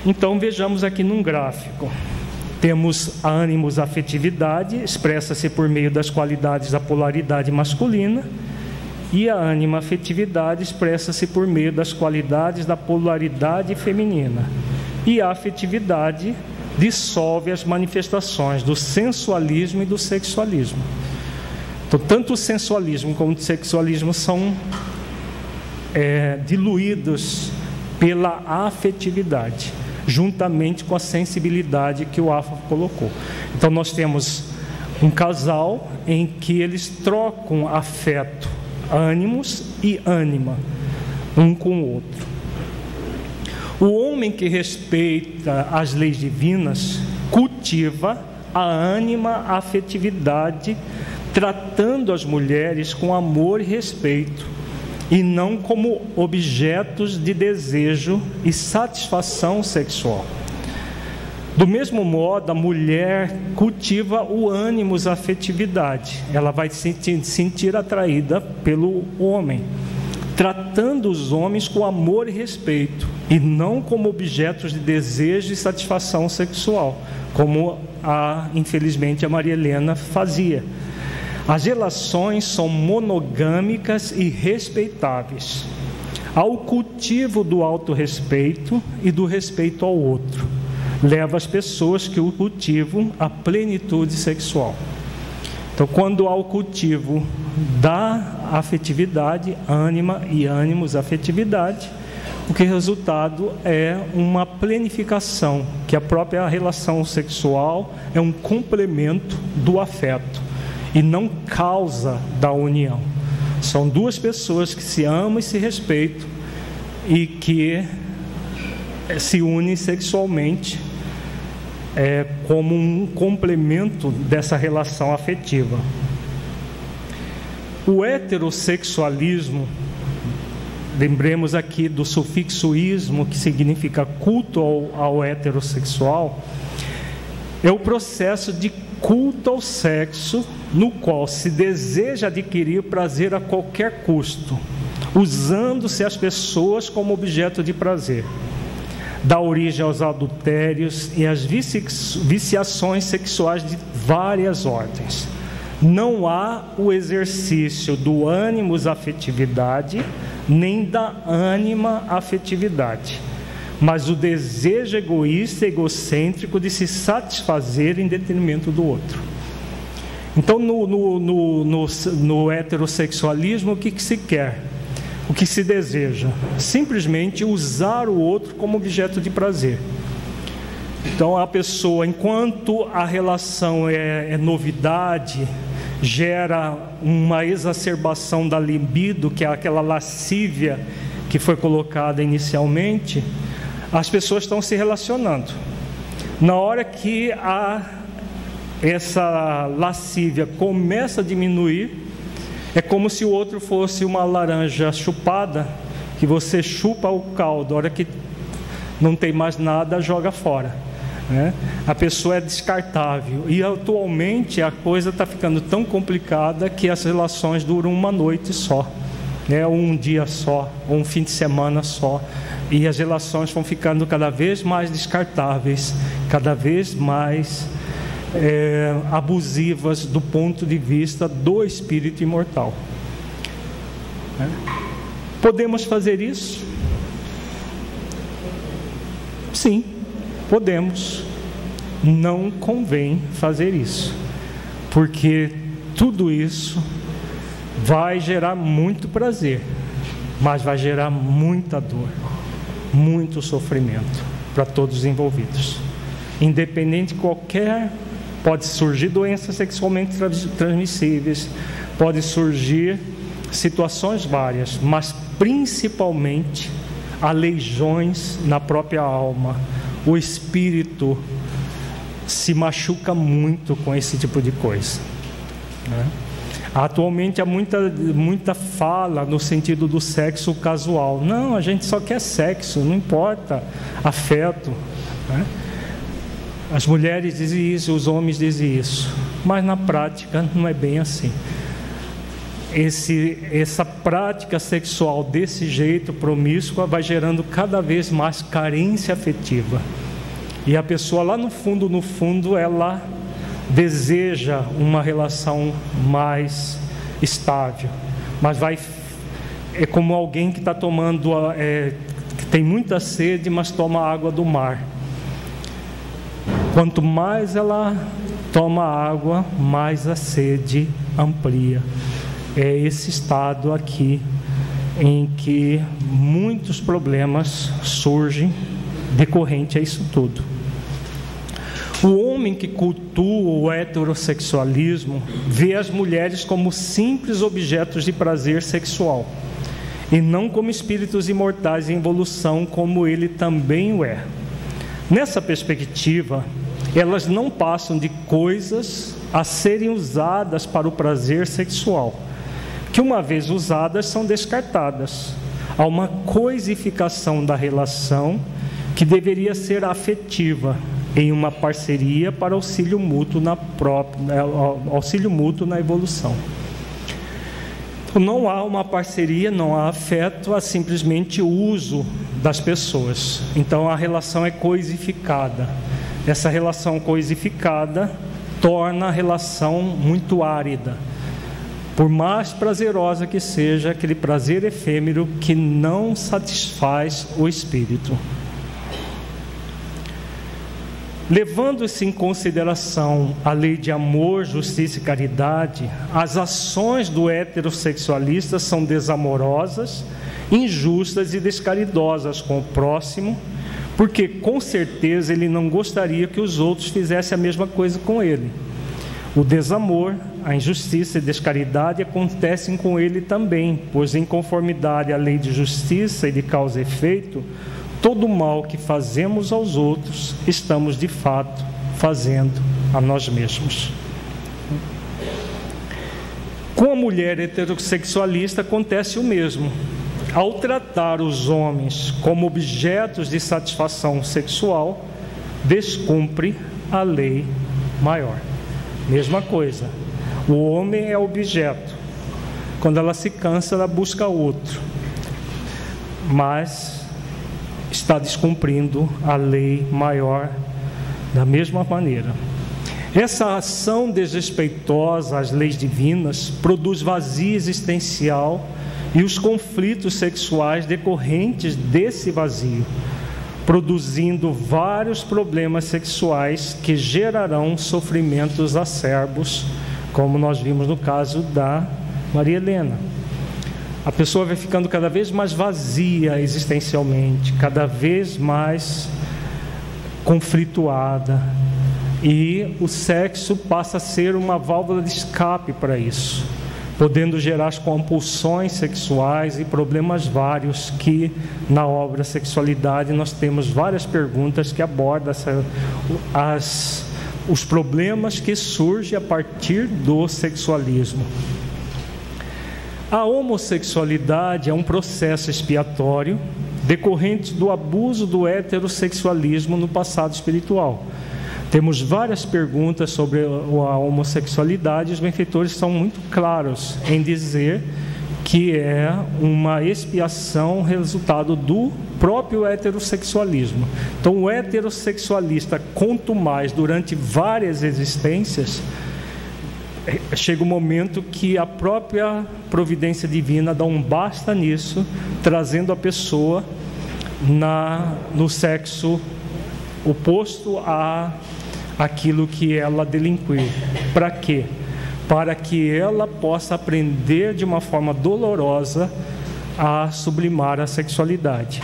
Então, vejamos aqui num gráfico. Temos a ânimos afetividade, expressa-se por meio das qualidades da polaridade masculina, e a ânima afetividade expressa-se por meio das qualidades da polaridade feminina. E a afetividade dissolve as manifestações do sensualismo e do sexualismo. Então, tanto o sensualismo como o sexualismo são diluídos pela afetividade, juntamente com a sensibilidade que o Alfa colocou. Então, nós temos um casal em que eles trocam afeto, ânimos e ânima, um com o outro. O homem que respeita as leis divinas cultiva a ânima afetividade, tratando as mulheres com amor e respeito, e não como objetos de desejo e satisfação sexual. Do mesmo modo, a mulher cultiva o ânimos afetividade. Ela vai se sentir atraída pelo homem, tratando os homens com amor e respeito, e não como objetos de desejo e satisfação sexual, como infelizmente a Maria Helena fazia. As relações são monogâmicas e respeitáveis. Há o cultivo do autorrespeito e do respeito ao outro. leva as pessoas que o cultivam à plenitude sexual. Então, quando há o cultivo da afetividade, ânima e ânimos, afetividade, o que resultado é uma plenificação, que a própria relação sexual é um complemento do afeto e não causa da união. São duas pessoas que se amam e se respeitam e que se unem sexualmente como um complemento dessa relação afetiva. O heterossexualismo, lembremos aqui do sufixo ismo, que significa culto ao heterossexual, é o processo de culto ao sexo, no qual se deseja adquirir prazer a qualquer custo, usando-se as pessoas como objeto de prazer. Dá origem aos adultérios e às viciações sexuais de várias ordens. Não há o exercício do ânimos afetividade, nem da ânima afetividade, mas o desejo egoísta e egocêntrico de se satisfazer em detrimento do outro. Então, no heterossexualismo, o que se quer? O que se deseja? Simplesmente usar o outro como objeto de prazer. Então, a pessoa, enquanto a relação é novidade, gera uma exacerbação da libido, que é aquela lascívia que foi colocada inicialmente, as pessoas estão se relacionando. Na hora que essa lascívia começa a diminuir, é como se o outro fosse uma laranja chupada, que você chupa o caldo, a hora que não tem mais nada, joga fora, né? A pessoa é descartável. E atualmente a coisa está ficando tão complicada que as relações duram uma noite só, né? Um dia só, ou um fim de semana só. E as relações vão ficando cada vez mais descartáveis, cada vez mais abusivas do ponto de vista do espírito imortal. Podemos fazer isso? Sim, podemos. Não convém fazer isso, porque tudo isso vai gerar muito prazer, mas vai gerar muita dor, muito sofrimento para todos os envolvidos. Independente de qualquer... Pode surgir doenças sexualmente transmissíveis, pode surgir situações várias, mas principalmente aleijões na própria alma. O espírito se machuca muito com esse tipo de coisa, né? Atualmente há muita fala no sentido do sexo casual. Não, a gente só quer sexo, não importa afeto, né? As mulheres dizem isso, os homens dizem isso, mas na prática não é bem assim. Essa prática sexual desse jeito, promíscua, vai gerando cada vez mais carência afetiva. E a pessoa lá no fundo, ela deseja uma relação mais estável, mas é como alguém que está tomando, que tem muita sede, mas toma água do mar. Quanto mais ela toma água, mais a sede amplia. É esse estado aqui em que muitos problemas surgem decorrente a isso tudo. O homem que cultua o heterossexualismo vê as mulheres como simples objetos de prazer sexual e não como espíritos imortais em evolução, como ele também o é. Nessa perspectiva, elas não passam de coisas a serem usadas para o prazer sexual, que uma vez usadas são descartadas. Há uma coisificação da relação que deveria ser afetiva, em uma parceria para auxílio mútuo na evolução. Então, não há uma parceria, não há afeto, há simplesmente o uso das pessoas. Então a relação é coisificada. Essa relação coisificada torna a relação muito árida, por mais prazerosa que seja, aquele prazer efêmero que não satisfaz o espírito. Levando-se em consideração a lei de amor, justiça e caridade, as ações do heterossexualista são desamorosas, injustas e descaridosas com o próximo, porque com certeza ele não gostaria que os outros fizessem a mesma coisa com ele. O desamor, a injustiça e descaridade acontecem com ele também, pois em conformidade à lei de justiça e de causa e efeito, todo o mal que fazemos aos outros, estamos de fato fazendo a nós mesmos. Com a mulher heterossexualista acontece o mesmo. Ao tratar os homens como objetos de satisfação sexual, descumpre a lei maior. Mesma coisa, o homem é objeto. Quando ela se cansa, ela busca outro. Mas está descumprindo a lei maior da mesma maneira. Essa ação desrespeitosa às leis divinas produz vazio existencial e os conflitos sexuais decorrentes desse vazio, produzindo vários problemas sexuais que gerarão sofrimentos acerbos, como nós vimos no caso da Maria Helena. A pessoa vai ficando cada vez mais vazia existencialmente, cada vez mais conflituada, e o sexo passa a ser uma válvula de escape para isso, podendo gerar as compulsões sexuais e problemas vários que na obra Sexualidade nós temos várias perguntas que abordam os problemas que surgem a partir do sexualismo. A homossexualidade é um processo expiatório decorrente do abuso do heterossexualismo no passado espiritual. Temos várias perguntas sobre a homossexualidade e os benfeitores são muito claros em dizer que é uma expiação resultado do próprio heterossexualismo. Então, o heterossexualista, quanto mais durante várias existências, chega um momento que a própria providência divina dá um basta nisso, trazendo a pessoa no sexo oposto àquilo que ela delinquir. Para quê? Para que ela possa aprender de uma forma dolorosa a sublimar a sexualidade.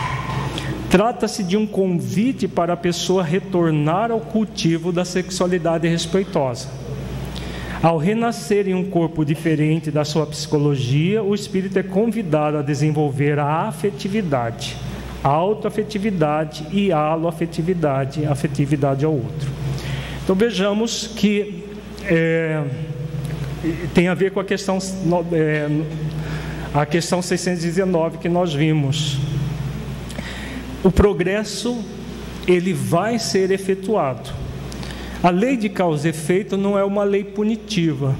Trata-se de um convite para a pessoa retornar ao cultivo da sexualidade respeitosa. Ao renascer em um corpo diferente da sua psicologia, o espírito é convidado a desenvolver a afetividade, a autoafetividade e a aloafetividade, a afetividade ao outro. Então vejamos que tem a ver com a questão 619 que nós vimos. O progresso, ele vai ser efetuado. A lei de causa e efeito não é uma lei punitiva,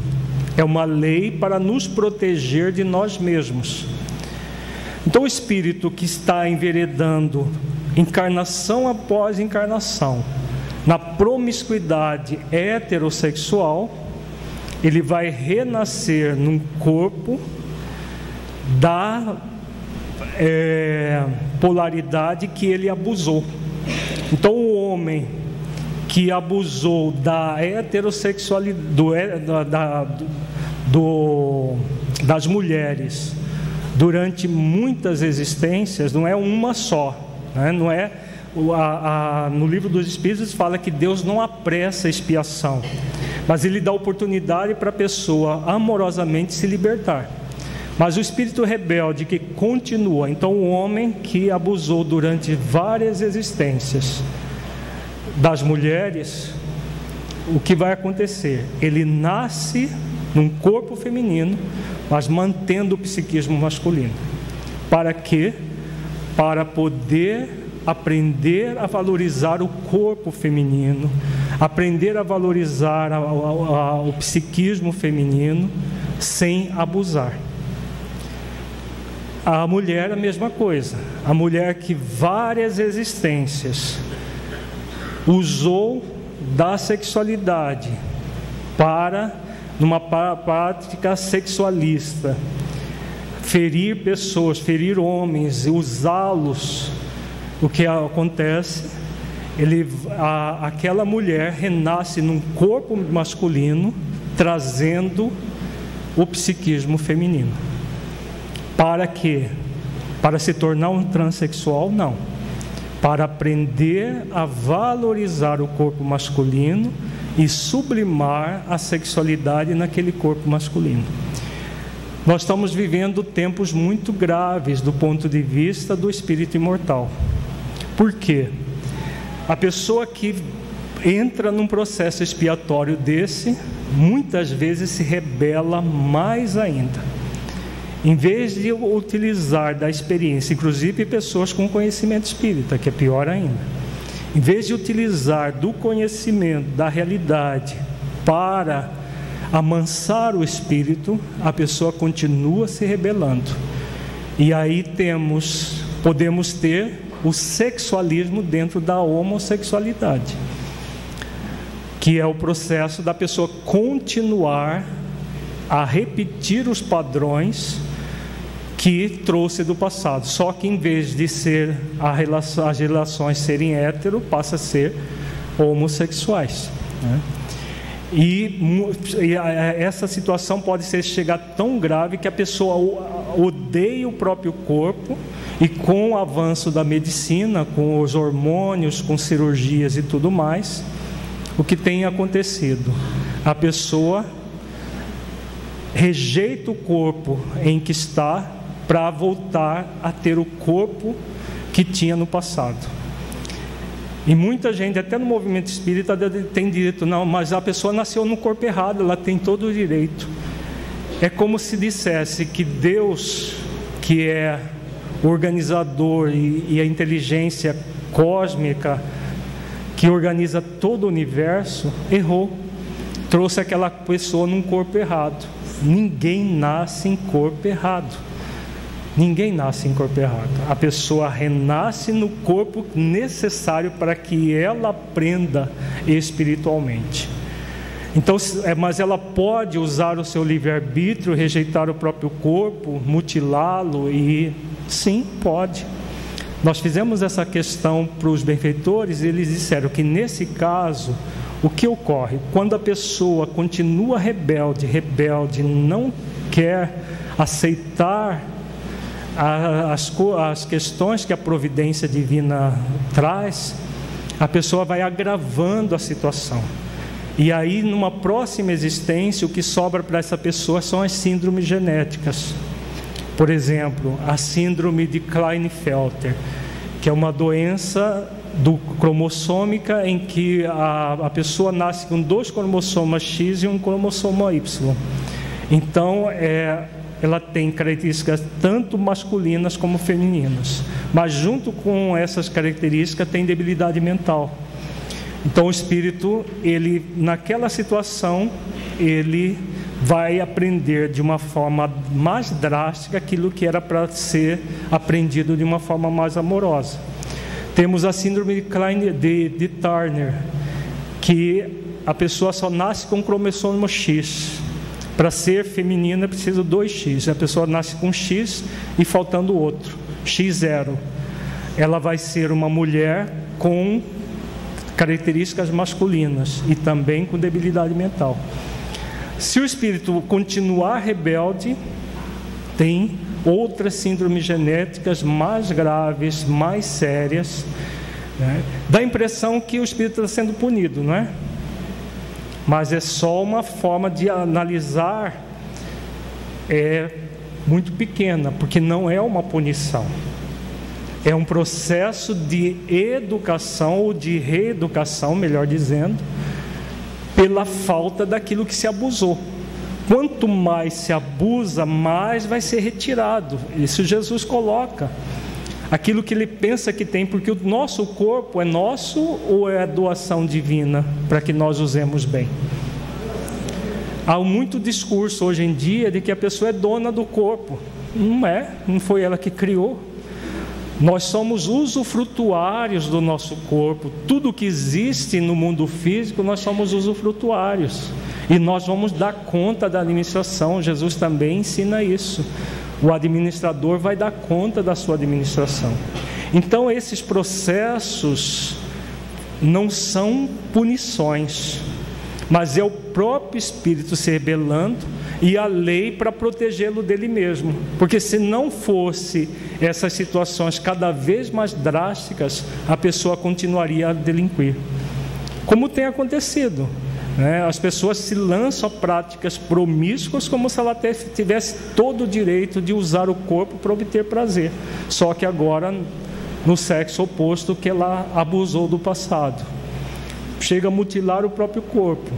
é uma lei para nos proteger de nós mesmos. Então o espírito que está enveredando encarnação após encarnação na promiscuidade heterossexual, ele vai renascer num corpo da polaridade que ele abusou. Então o homem que abusou da heterossexualidade, das mulheres durante muitas existências, não é uma só, né? Não é, no livro dos Espíritos fala que Deus não apressa a expiação, mas Ele dá oportunidade para a pessoa amorosamente se libertar. Mas o espírito rebelde que continua, então o homem que abusou durante várias existências das mulheres, o que vai acontecer? Ele nasce num corpo feminino, mas mantendo o psiquismo masculino. Para quê? Para poder aprender a valorizar o corpo feminino, aprender a valorizar o psiquismo feminino, sem abusar. A mulher é a mesma coisa. A mulher que várias existências usou da sexualidade para, numa prática sexualista, ferir pessoas, ferir homens, usá-los. O que acontece? aquela mulher renasce num corpo masculino, trazendo o psiquismo feminino. Para quê? Para se tornar um transexual? Não. Para aprender a valorizar o corpo masculino e sublimar a sexualidade naquele corpo masculino. Nós estamos vivendo tempos muito graves do ponto de vista do espírito imortal. Por quê? A pessoa que entra num processo expiatório desse, muitas vezes se rebela mais ainda. Em vez de utilizar da experiência, inclusive pessoas com conhecimento espírita, que é pior ainda, em vez de utilizar do conhecimento, da realidade, para amansar o espírito, a pessoa continua se rebelando. E aí podemos ter o sexualismo dentro da homossexualidade, que é o processo da pessoa continuar a repetir os padrões que trouxe do passado, só que em vez de ser as relações serem hétero, passa a ser homossexuais, né? E essa situação pode chegar tão grave que a pessoa odeia o próprio corpo, e com o avanço da medicina, com os hormônios, com cirurgias e tudo mais, o que tem acontecido? A pessoa rejeita o corpo em que está para voltar a ter o corpo que tinha no passado. E muita gente, até no movimento espírita, tem dito: não, mas a pessoa nasceu no corpo errado, ela tem todo o direito. É como se dissesse que Deus, que é o organizador e a inteligência cósmica que organiza todo o universo, errou, trouxe aquela pessoa num corpo errado. Ninguém nasce em corpo errado. Ninguém nasce em corpo errado. A pessoa renasce no corpo necessário para que ela aprenda espiritualmente. Então, mas ela pode usar o seu livre-arbítrio, rejeitar o próprio corpo, mutilá-lo e... Sim, pode. Nós fizemos essa questão para os benfeitores e eles disseram que nesse caso, o que ocorre? Quando a pessoa continua rebelde, não quer aceitar as questões que a providência divina traz, a pessoa vai agravando a situação. E aí, numa próxima existência, o que sobra para essa pessoa são as síndromes genéticas. Por exemplo, a síndrome de Klinefelter, que é uma doença cromossômica em que a pessoa nasce com 2 cromossomas X e um cromossomo Y. Então, ela tem características tanto masculinas como femininas, mas junto com essas características tem debilidade mental. Então o espírito, ele naquela situação, ele vai aprender de uma forma mais drástica aquilo que era para ser aprendido de uma forma mais amorosa. Temos a síndrome de Turner, que a pessoa só nasce com cromossomo X. Para ser feminina precisa 2X. A pessoa nasce com X e faltando outro, X0. Ela vai ser uma mulher com características masculinas e também com debilidade mental. Se o espírito continuar rebelde, tem outras síndromes genéticas mais graves, mais sérias, né? Dá a impressão que o espírito está sendo punido, não é? Mas é só uma forma de analisar, muito pequena, porque não é uma punição. É um processo de educação ou de reeducação, melhor dizendo, pela falta daquilo que se abusou. Quanto mais se abusa, mais vai ser retirado. Isso Jesus coloca. Aquilo que ele pensa que tem, porque o nosso corpo é nosso ou é doação divina para que nós usemos bem? Há muito discurso hoje em dia de que a pessoa é dona do corpo. Não é, não foi ela que criou. Nós somos usufrutuários do nosso corpo. Tudo que existe no mundo físico, nós somos usufrutuários. E nós vamos dar conta da administração. Jesus também ensina isso. O administrador vai dar conta da sua administração. Então, esses processos não são punições, mas é o próprio espírito se rebelando e a lei para protegê-lo dele mesmo. Porque se não fosse essas situações cada vez mais drásticas, a pessoa continuaria a delinquir. Como tem acontecido, né? As pessoas se lançam a práticas promíscuas como se ela tivesse todo o direito de usar o corpo para obter prazer. Só que agora no sexo oposto que ela abusou do passado. Chega a mutilar o próprio corpo.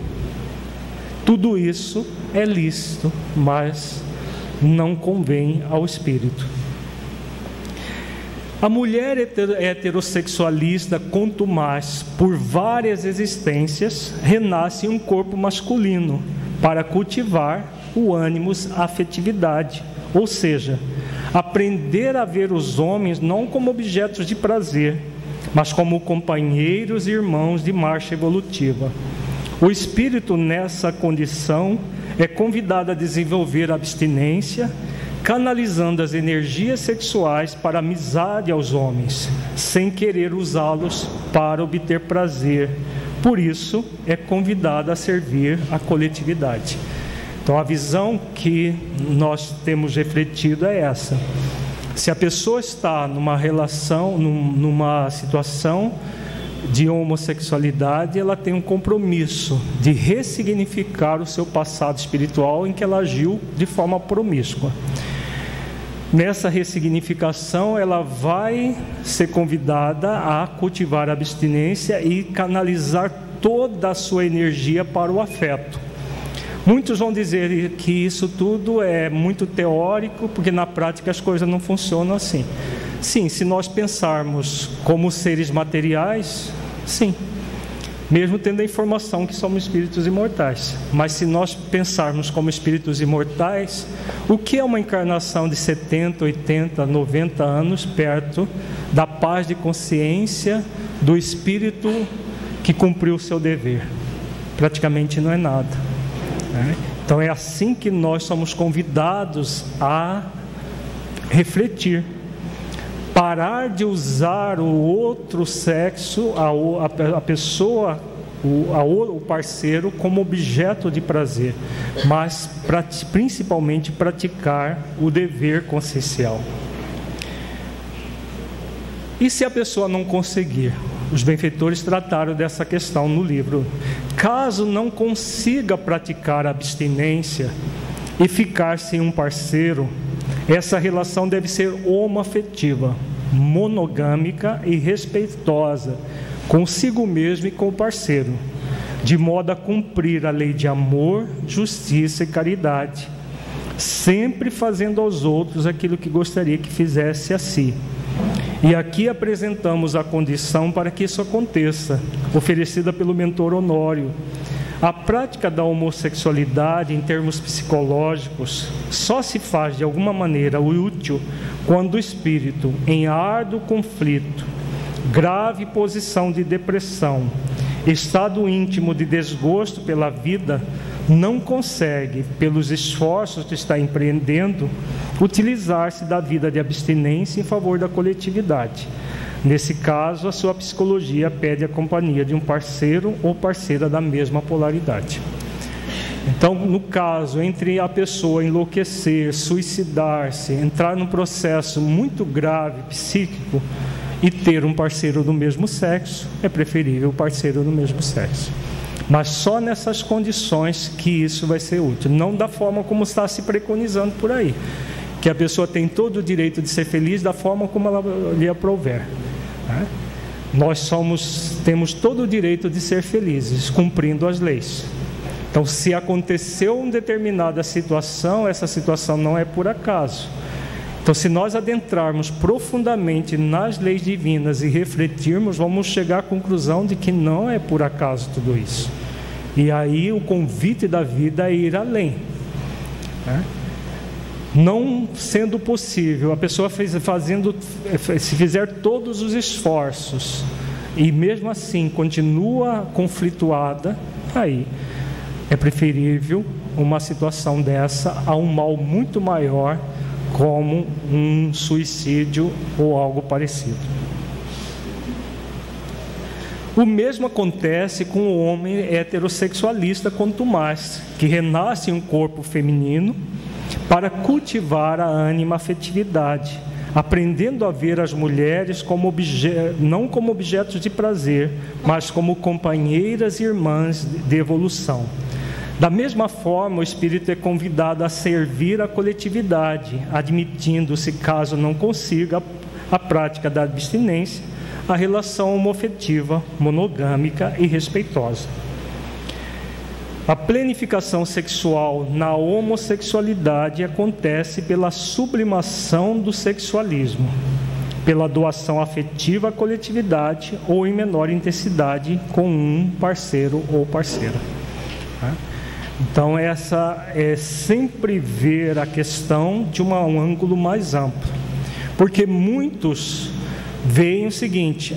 Tudo isso é lícito, mas não convém ao espírito. A mulher heterossexualista, quanto mais, por várias existências, renasce em um corpo masculino para cultivar o ânimos, a afetividade, ou seja, aprender a ver os homens não como objetos de prazer, mas como companheiros e irmãos de marcha evolutiva. O espírito nessa condição é convidado a desenvolver a abstinência, canalizando as energias sexuais para a amizade aos homens, sem querer usá-los para obter prazer. Por isso, é convidado a servir a coletividade. Então, a visão que nós temos refletido é essa. Se a pessoa está numa relação, numa situação de homossexualidade, ela tem um compromisso de ressignificar o seu passado espiritual em que ela agiu de forma promíscua. Nessa ressignificação, ela vai ser convidada a cultivar a abstinência e canalizar toda a sua energia para o afeto. Muitos vão dizer que isso tudo é muito teórico, porque na prática as coisas não funcionam assim. Sim, se nós pensarmos como seres materiais, sim, mesmo tendo a informação que somos espíritos imortais. Mas se nós pensarmos como espíritos imortais, o que é uma encarnação de 70, 80, 90 anos perto da paz de consciência do espírito que cumpriu o seu dever? Praticamente não é nada. Então é assim que nós somos convidados a refletir, parar de usar o outro sexo, a pessoa, o parceiro como objeto de prazer, mas principalmente praticar o dever consciencial. E se a pessoa não conseguir? Os benfeitores trataram dessa questão no livro. Caso não consiga praticar a abstinência e ficar sem um parceiro, essa relação deve ser homoafetiva, monogâmica e respeitosa consigo mesmo e com o parceiro, de modo a cumprir a lei de amor, justiça e caridade, sempre fazendo aos outros aquilo que gostaria que fizesse a si. E aqui apresentamos a condição para que isso aconteça, oferecida pelo mentor Honório. A prática da homossexualidade, em termos psicológicos, só se faz de alguma maneira útil quando o espírito, em árduo conflito, grave posição de depressão, estado íntimo de desgosto pela vida, não consegue, pelos esforços que está empreendendo, utilizar-se da vida de abstinência em favor da coletividade. Nesse caso, a sua psicologia pede a companhia de um parceiro ou parceira da mesma polaridade. Então, no caso, entre a pessoa enlouquecer, suicidar-se, entrar num processo muito grave, psíquico, e ter um parceiro do mesmo sexo, é preferível o parceiro do mesmo sexo. Mas só nessas condições que isso vai ser útil, não da forma como está se preconizando por aí, que a pessoa tem todo o direito de ser feliz da forma como ela lhe aprouver, né? Nós temos todo o direito de ser felizes, cumprindo as leis. Então, se aconteceu uma determinada situação, essa situação não é por acaso. Então, se nós adentrarmos profundamente nas leis divinas e refletirmos, vamos chegar à conclusão de que não é por acaso tudo isso. E aí o convite da vida é ir além, né? Não sendo possível, a pessoa se fizer todos os esforços e mesmo assim continua conflituada, aí é preferível uma situação dessa a um mal muito maior, como um suicídio ou algo parecido. O mesmo acontece com o homem heterossexualista quanto mais, que renasce em um corpo feminino para cultivar a ânima afetividade, aprendendo a ver as mulheres como não como objetos de prazer, mas como companheiras e irmãs de evolução. Da mesma forma, o espírito é convidado a servir a coletividade, admitindo-se, caso não consiga a prática da abstinência, a relação homoafetiva, monogâmica e respeitosa. A plenificação sexual na homossexualidade acontece pela sublimação do sexualismo, pela doação afetiva à coletividade ou em menor intensidade com um parceiro ou parceira. Então, essa é sempre ver a questão de um ângulo mais amplo, porque muitos veem o seguinte: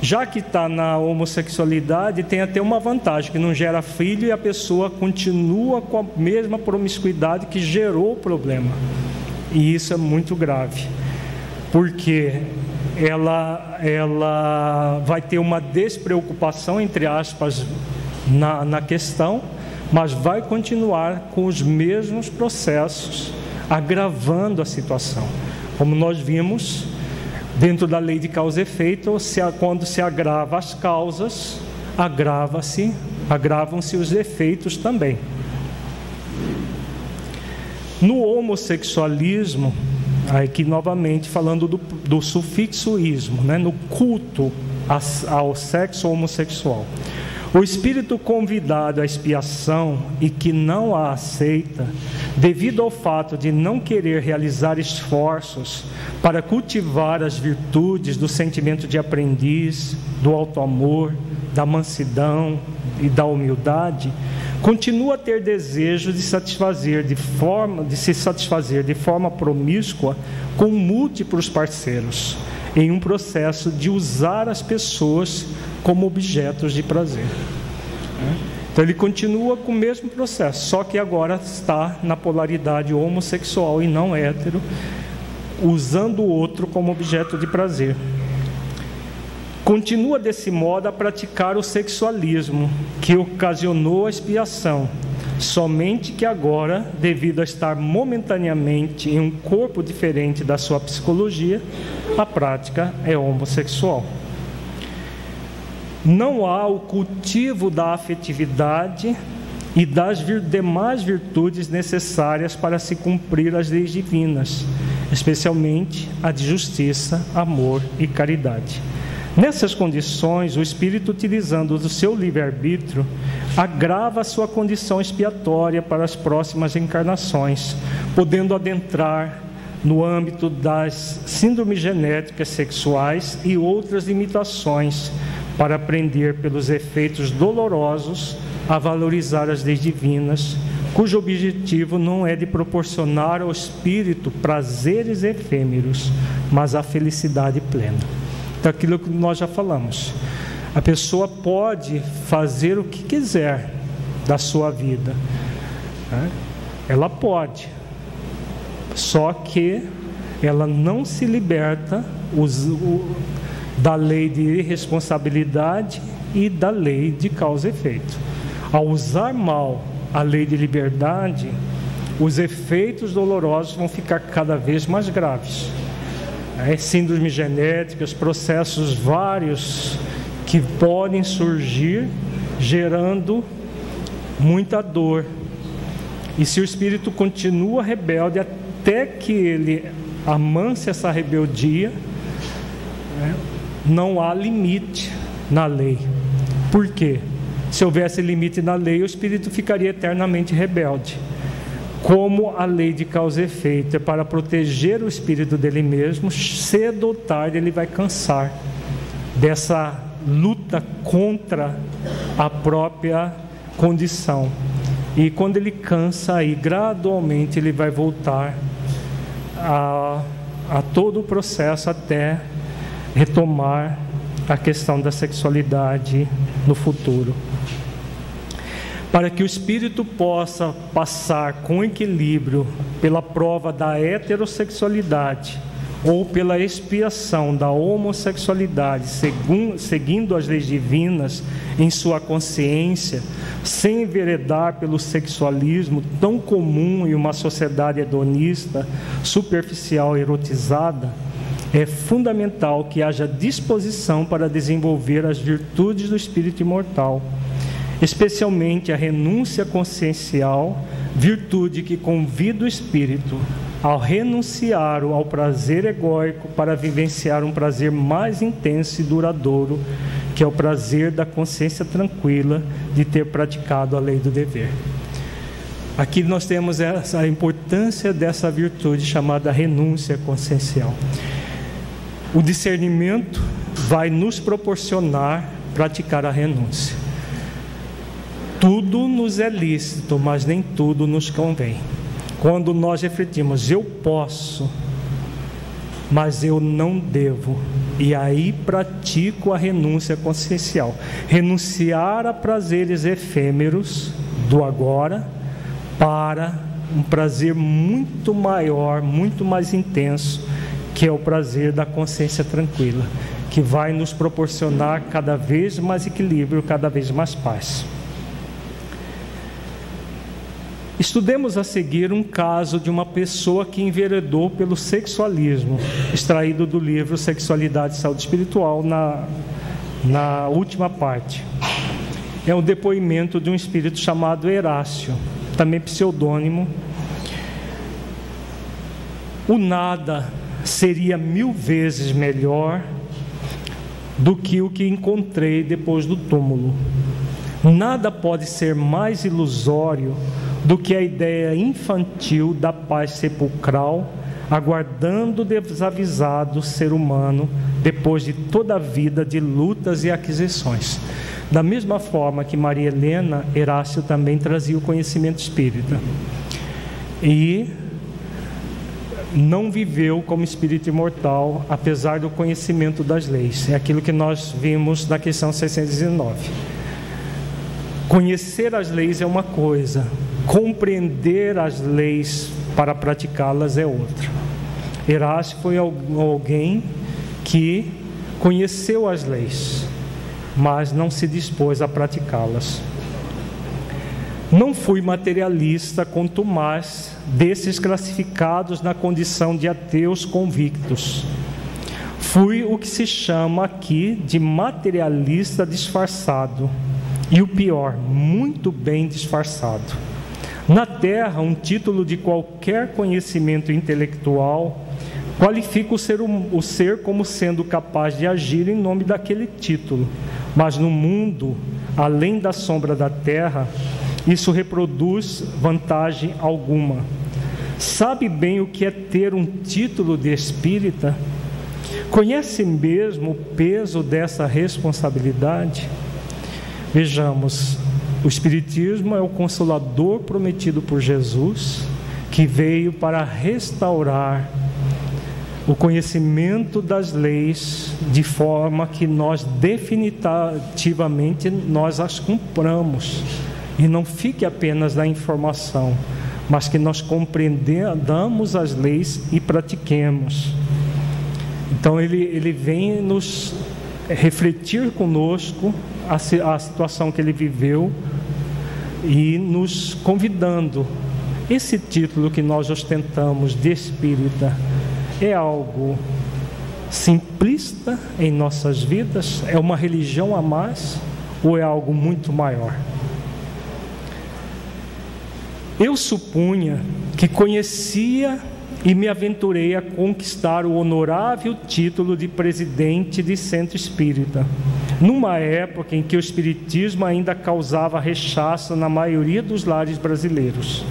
já que está na homossexualidade, tem até uma vantagem, que não gera filho e a pessoa continua com a mesma promiscuidade que gerou o problema. E isso é muito grave, porque ela vai ter uma despreocupação, entre aspas, na questão, mas vai continuar com os mesmos processos, agravando a situação. Como nós vimos, dentro da lei de causa e efeito, quando se agrava as causas, agravam-se os efeitos também. No homossexualismo, aqui novamente falando do sufixo ismo, no culto ao sexo homossexual, o espírito convidado à expiação e que não a aceita, devido ao fato de não querer realizar esforços para cultivar as virtudes do sentimento de aprendiz, do auto-amor, da mansidão e da humildade, continua a ter desejo de se satisfazer de forma promíscua com múltiplos parceiros, em um processo de usar as pessoas como objetos de prazer. Então ele continua com o mesmo processo, só que agora está na polaridade homossexual e não hétero, usando o outro como objeto de prazer. Continua desse modo a praticar o sexualismo que ocasionou a expiação, somente que agora, devido a estar momentaneamente em um corpo diferente da sua psicologia, a prática é homossexual. Não há o cultivo da afetividade e das demais virtudes necessárias para se cumprir as leis divinas, especialmente a de justiça, amor e caridade. Nessas condições, o espírito, utilizando do seu livre-arbítrio, agrava a sua condição expiatória para as próximas encarnações, podendo adentrar no âmbito das síndromes genéticas sexuais e outras limitações, para aprender pelos efeitos dolorosos a valorizar as leis divinas, cujo objetivo não é de proporcionar ao espírito prazeres efêmeros, mas a felicidade plena. Então, aquilo que nós já falamos, a pessoa pode fazer o que quiser da sua vida, ela pode, só que ela não se liberta da lei de irresponsabilidade e da lei de causa e efeito. Ao usar mal a lei de liberdade, os efeitos dolorosos vão ficar cada vez mais graves. Síndromes genéticas, processos vários que podem surgir, gerando muita dor. E se o espírito continua rebelde até que ele amance essa rebeldia, não há limite na lei. Por quê? Se houvesse limite na lei, o espírito ficaria eternamente rebelde. Como a lei de causa e efeito é para proteger o espírito dele mesmo, cedo ou tarde ele vai cansar dessa luta contra a própria condição. E quando ele cansa, aí gradualmente ele vai voltar a todo o processo até retomar a questão da sexualidade no futuro. Para que o espírito possa passar com equilíbrio pela prova da heterossexualidade, ou pela expiação da homossexualidade, seguindo as leis divinas em sua consciência, sem enveredar pelo sexualismo tão comum em uma sociedade hedonista, superficial e erotizada, é fundamental que haja disposição para desenvolver as virtudes do espírito imortal, especialmente a renúncia consciencial, virtude que convida o espírito ao renunciar ao prazer egóico para vivenciar um prazer mais intenso e duradouro, que é o prazer da consciência tranquila de ter praticado a lei do dever. Aqui nós temos a importância dessa virtude chamada renúncia consciencial. O discernimento vai nos proporcionar praticar a renúncia. Tudo nos é lícito, mas nem tudo nos convém. Quando nós refletimos, eu posso, mas eu não devo, e aí pratico a renúncia consciencial. Renunciar a prazeres efêmeros do agora para um prazer muito maior, muito mais intenso, que é o prazer da consciência tranquila, que vai nos proporcionar cada vez mais equilíbrio, cada vez mais paz. Estudemos a seguir um caso de uma pessoa que enveredou pelo sexualismo, extraído do livro Sexualidade e Saúde Espiritual, na última parte. É um depoimento de um espírito chamado Erácio, também pseudônimo. O nada seria 1000 vezes melhor do que o que encontrei depois do túmulo. Nada pode ser mais ilusório do que a ideia infantil da paz sepulcral, aguardando o desavisado ser humano depois de toda a vida de lutas e aquisições. Da mesma forma que Maria Helena, Erácio também trazia o conhecimento espírita e não viveu como espírito imortal, apesar do conhecimento das leis. É aquilo que nós vimos na questão 619. Conhecer as leis é uma coisa, compreender as leis para praticá-las é outra. Erácio foi alguém que conheceu as leis, mas não se dispôs a praticá-las. Não fui materialista, quanto mais desses classificados na condição de ateus convictos. Fui o que se chama aqui de materialista disfarçado. E o pior, muito bem disfarçado. Na Terra, um título de qualquer conhecimento intelectual qualifica o ser como sendo capaz de agir em nome daquele título. Mas no mundo, além da sombra da Terra, isso reproduz vantagem alguma. Sabe bem o que é ter um título de espírita? Conhece mesmo o peso dessa responsabilidade? Vejamos, o Espiritismo é o Consolador prometido por Jesus, que veio para restaurar o conhecimento das leis de forma que nós definitivamente nós as cumpramos e não fique apenas na informação, mas que nós compreendamos as leis e pratiquemos. Então ele vem nos refletir conosco a situação que ele viveu e nos convidando. Esse título que nós ostentamos de espírita é algo simplista em nossas vidas? É uma religião a mais? Ou é algo muito maior? Eu supunha que conhecia e me aventurei a conquistar o honorável título de presidente de centro espírita, numa época em que o espiritismo ainda causava rechaço na maioria dos lares brasileiros.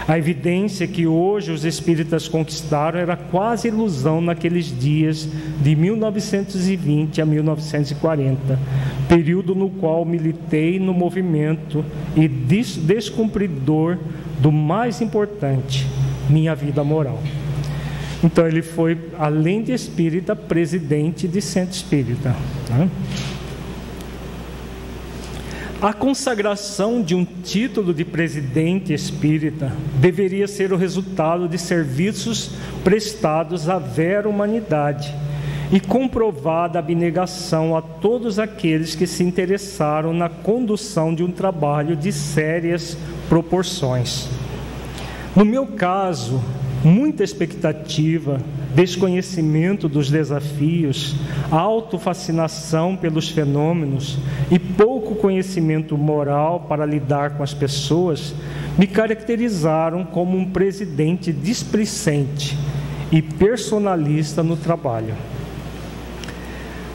A evidência que hoje os espíritas conquistaram era quase ilusão naqueles dias de 1920 a 1940, período no qual militei no movimento e descumpridor do mais importante, minha vida moral. Então ele foi, além de espírita, presidente de centro espírita, né? A consagração de um título de presidente espírita deveria ser o resultado de serviços prestados à vera humanidade e comprovada abnegação a todos aqueles que se interessaram na condução de um trabalho de sérias proporções. No meu caso, muita expectativa, desconhecimento dos desafios, autofascinação pelos fenômenos e pouco conhecimento moral para lidar com as pessoas me caracterizaram como um presidente displicente e personalista no trabalho.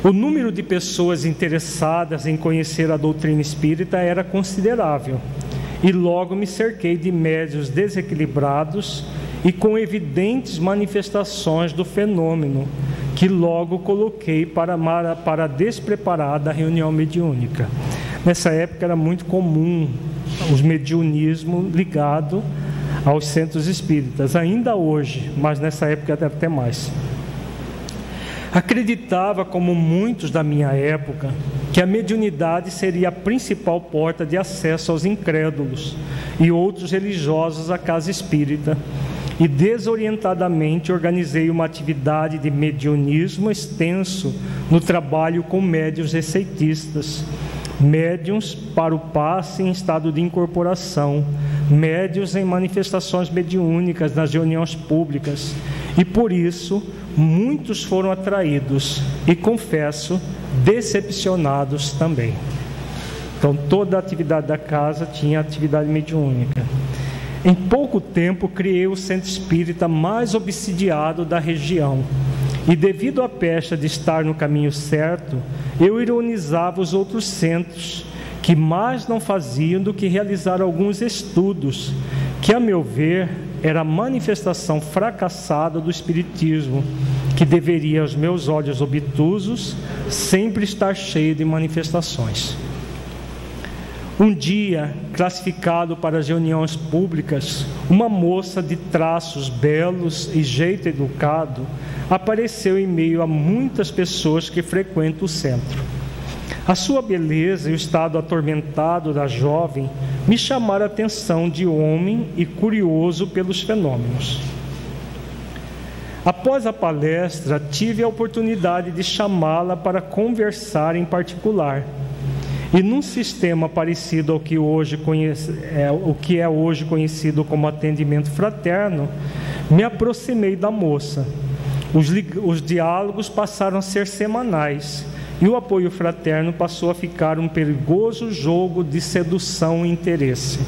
O número de pessoas interessadas em conhecer a doutrina espírita era considerável, e logo me cerquei de médiuns desequilibrados e com evidentes manifestações do fenômeno, que logo coloquei para a despreparada reunião mediúnica. Nessa época era muito comum os mediunismo ligado aos centros espíritas, ainda hoje, mas nessa época até mais. Acreditava, como muitos da minha época, que a mediunidade seria a principal porta de acesso aos incrédulos e outros religiosos à casa espírita, e desorientadamente organizei uma atividade de mediunismo extenso no trabalho com médiuns receitistas, médiuns para o passe em estado de incorporação, médiuns em manifestações mediúnicas nas reuniões públicas, e por isso muitos foram atraídos e, confesso, decepcionados também. Então toda a atividade da casa tinha atividade mediúnica. Em pouco tempo criei o centro espírita mais obsidiado da região, e devido à pecha de estar no caminho certo, eu ironizava os outros centros, que mais não faziam do que realizar alguns estudos, que a meu ver era a manifestação fracassada do espiritismo, que deveria aos meus olhos obtusos sempre estar cheio de manifestações. Um dia, classificado para as reuniões públicas, uma moça de traços belos e jeito educado apareceu em meio a muitas pessoas que frequentam o centro. A sua beleza e o estado atormentado da jovem me chamaram a atenção de homem e curioso pelos fenômenos. Após a palestra, tive a oportunidade de chamá-la para conversar em particular. E num sistema parecido ao que é hoje conhecido como atendimento fraterno, me aproximei da moça. Os diálogos passaram a ser semanais, e o apoio fraterno passou a ficar um perigoso jogo de sedução e interesse.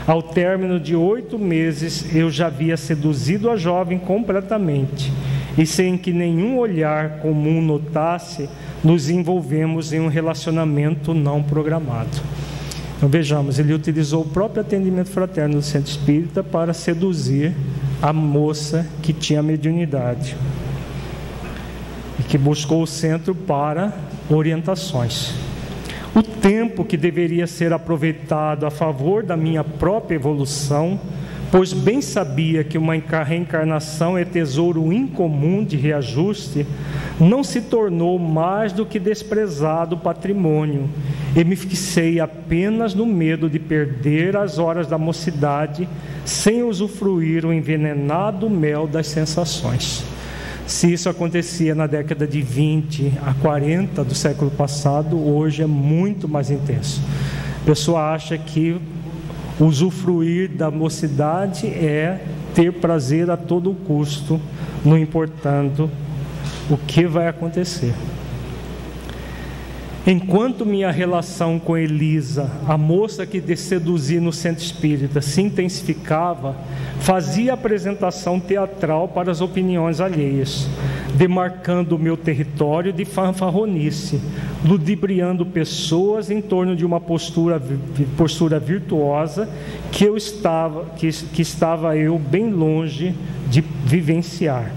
Ao término de 8 meses, eu já havia seduzido a jovem completamente, e sem que nenhum olhar comum notasse, nos envolvemos em um relacionamento não programado. Então vejamos, ele utilizou o próprio atendimento fraterno do centro espírita para seduzir a moça que tinha mediunidade e que buscou o centro para orientações. O tempo que deveria ser aproveitado a favor da minha própria evolução, pois bem sabia que uma reencarnação é tesouro incomum de reajuste, não se tornou mais do que desprezado patrimônio, e me fixei apenas no medo de perder as horas da mocidade sem usufruir o envenenado mel das sensações. Se isso acontecia na década de 20 a 40 do século passado, hoje é muito mais intenso. A pessoa acha que usufruir da mocidade é ter prazer a todo custo, não importando o que vai acontecer. Enquanto minha relação com Elisa, a moça que seduzi no centro espírita, se intensificava, fazia apresentação teatral para as opiniões alheias, demarcando o meu território de fanfarronice, ludibriando pessoas em torno de uma postura virtuosa que estava eu bem longe de vivenciar.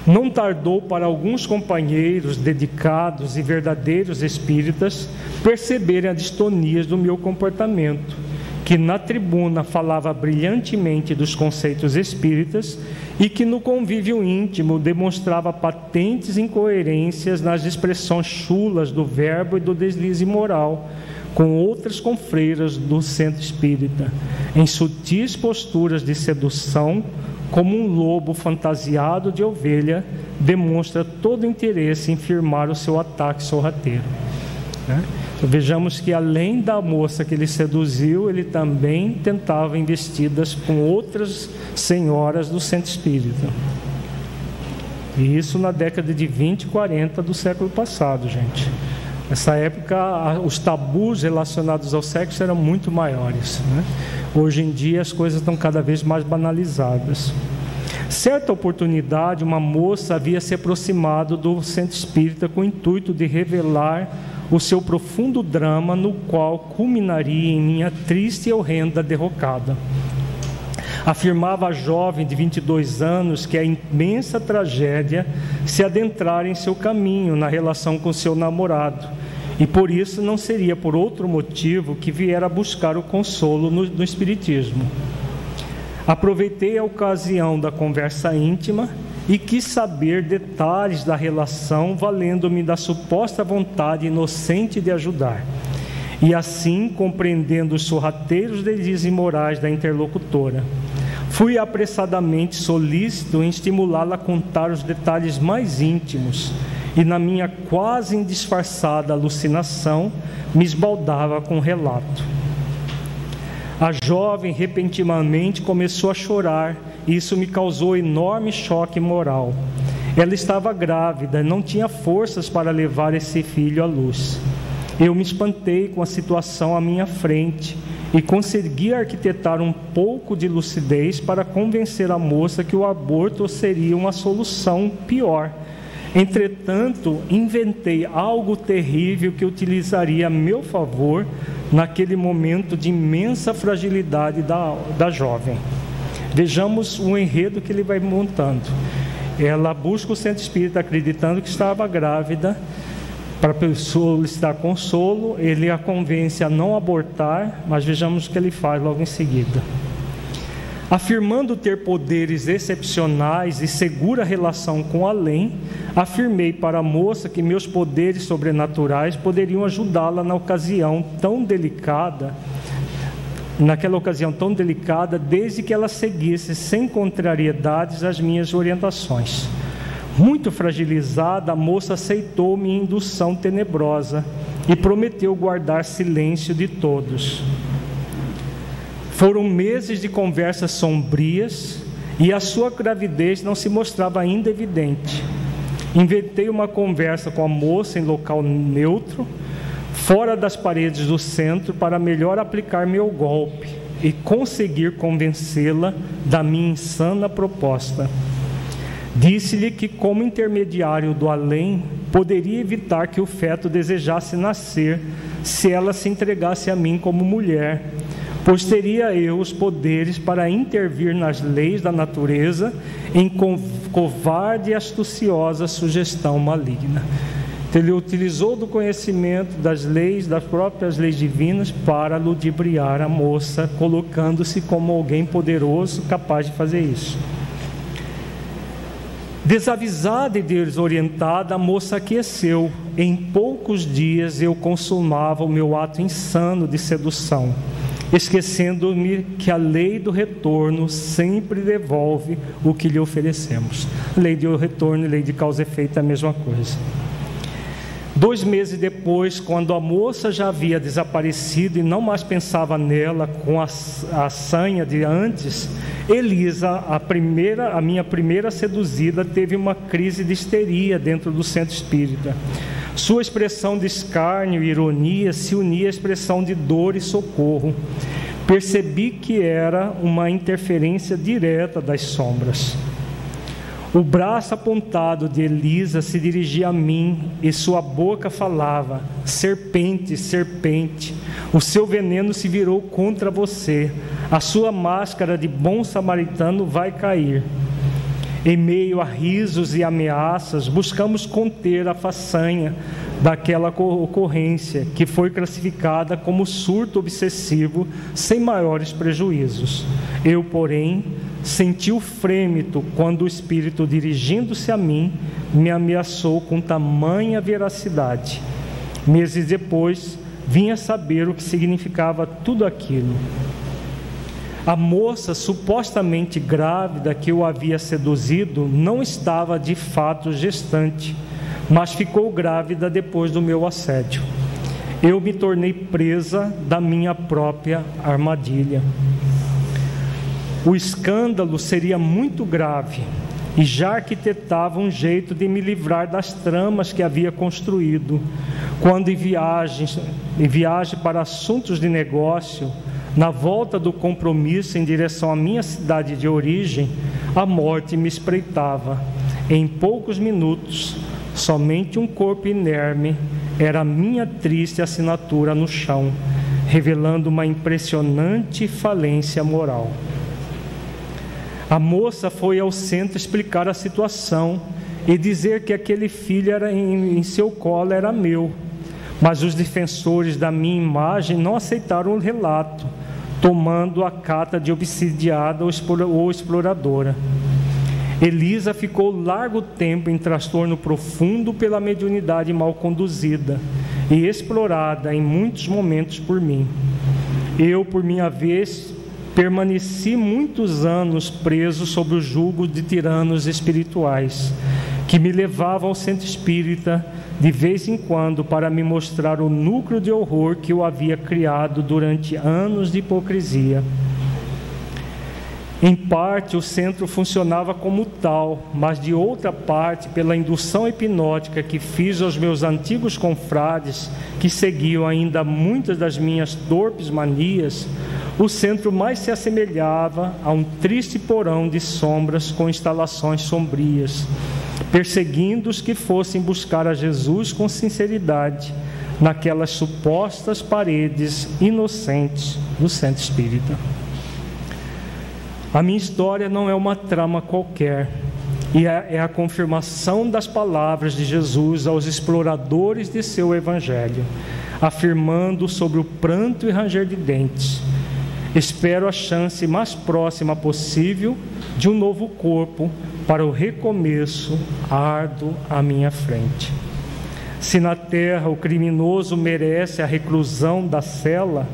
Não tardou para alguns companheiros dedicados e verdadeiros espíritas perceberem as distonias do meu comportamento, que na tribuna falava brilhantemente dos conceitos espíritas e que no convívio íntimo demonstrava patentes incoerências nas expressões chulas do verbo e do deslize moral, com outras confreiras do centro espírita, em sutis posturas de sedução, como um lobo fantasiado de ovelha demonstra todo o interesse em firmar o seu ataque sorrateiro. Então, vejamos que além da moça que ele seduziu, ele também tentava investidas com outras senhoras do centro espírita. E isso na década de 20 e 40 do século passado, gente. Nessa época, os tabus relacionados ao sexo eram muito maiores, né? Hoje em dia, as coisas estão cada vez mais banalizadas. Certa oportunidade, uma moça havia se aproximado do centro espírita com o intuito de revelar o seu profundo drama, no qual culminaria em minha triste e horrenda derrocada. Afirmava a jovem de 22 anos que a imensa tragédia se adentrara em seu caminho na relação com seu namorado, e por isso não seria por outro motivo que viera buscar o consolo no Espiritismo. Aproveitei a ocasião da conversa íntima e quis saber detalhes da relação, valendo-me da suposta vontade inocente de ajudar. E assim, compreendendo os sorrateiros delírios imorais da interlocutora, fui apressadamente solícito em estimulá-la a contar os detalhes mais íntimos, e na minha quase indisfarçada alucinação, me esbaldava com o relato. A jovem repentinamente começou a chorar, e isso me causou enorme choque moral. Ela estava grávida e não tinha forças para levar esse filho à luz. Eu me espantei com a situação à minha frente e consegui arquitetar um pouco de lucidez para convencer a moça que o aborto seria uma solução pior. Entretanto, inventei algo terrível que utilizaria a meu favor naquele momento de imensa fragilidade da jovem. Vejamos o enredo que ele vai montando. Ela busca o centro espírita acreditando que estava grávida para solicitar consolo. Ele a convence a não abortar, mas vejamos o que ele faz logo em seguida. Afirmando ter poderes excepcionais e segura relação com o além, afirmei para a moça que meus poderes sobrenaturais poderiam ajudá-la naquela ocasião tão delicada, desde que ela seguisse sem contrariedades as minhas orientações. Muito fragilizada, a moça aceitou minha indução tenebrosa e prometeu guardar silêncio de todos. Foram meses de conversas sombrias e a sua gravidez não se mostrava ainda evidente. Inventei uma conversa com a moça em local neutro, fora das paredes do centro, para melhor aplicar meu golpe e conseguir convencê-la da minha insana proposta. Disse-lhe que, como intermediário do além, poderia evitar que o feto desejasse nascer se ela se entregasse a mim como mulher, pois teria eu os poderes para intervir nas leis da natureza em covarde e astuciosa sugestão maligna. Então, ele utilizou do conhecimento das leis, das próprias leis divinas, para ludibriar a moça, colocando-se como alguém poderoso, capaz de fazer isso. Desavisada e desorientada, a moça aqueceu. Em poucos dias eu consumava o meu ato insano de sedução, esquecendo-me que a lei do retorno sempre devolve o que lhe oferecemos. Lei do retorno e lei de causa e efeito é a mesma coisa. 2 meses depois, quando a moça já havia desaparecido e não mais pensava nela com a sanha de antes, Elisa, a minha primeira seduzida, teve uma crise de histeria dentro do centro espírita. Sua expressão de escárnio e ironia se unia à expressão de dor e socorro. Percebi que era uma interferência direta das sombras. O braço apontado de Elisa se dirigia a mim e sua boca falava: serpente, serpente, o seu veneno se virou contra você, a sua máscara de bom samaritano vai cair. Em meio a risos e ameaças, buscamos conter a façanha daquela ocorrência, que foi classificada como surto obsessivo, sem maiores prejuízos. Eu, porém, senti o frêmito quando o espírito, dirigindo-se a mim, me ameaçou com tamanha veracidade. Meses depois, vinha saber o que significava tudo aquilo. A moça supostamente grávida que eu havia seduzido não estava de fato gestante, mas ficou grávida depois do meu assédio. Eu me tornei presa da minha própria armadilha. O escândalo seria muito grave e já arquitetava um jeito de me livrar das tramas que havia construído, quando em viagem para assuntos de negócio, na volta do compromisso em direção à minha cidade de origem, a morte me espreitava. Em poucos minutos, somente um corpo inerme era a minha triste assinatura no chão, revelando uma impressionante falência moral. A moça foi ao centro explicar a situação e dizer que aquele filho em seu colo era meu, mas os defensores da minha imagem não aceitaram o relato, tomando a cata de obsidiada ou exploradora. Elisa ficou largo tempo em transtorno profundo pela mediunidade mal conduzida e explorada em muitos momentos por mim. Eu, por minha vez, permaneci muitos anos preso sob o jugo de tiranos espirituais, que me levavam ao centro espírita de vez em quando para me mostrar o núcleo de horror que eu havia criado durante anos de hipocrisia. Em parte, o centro funcionava como tal, mas de outra parte, pela indução hipnótica que fiz aos meus antigos confrades, que seguiam ainda muitas das minhas torpes manias, o centro mais se assemelhava a um triste porão de sombras com instalações sombrias, perseguindo os que fossem buscar a Jesus com sinceridade naquelas supostas paredes inocentes do centro espírita. A minha história não é uma trama qualquer, e é a confirmação das palavras de Jesus aos exploradores de seu evangelho, afirmando sobre o pranto e ranger de dentes: espero a chance mais próxima possível de um novo corpo para o recomeço árduo à minha frente. Se na terra o criminoso merece a reclusão da cela,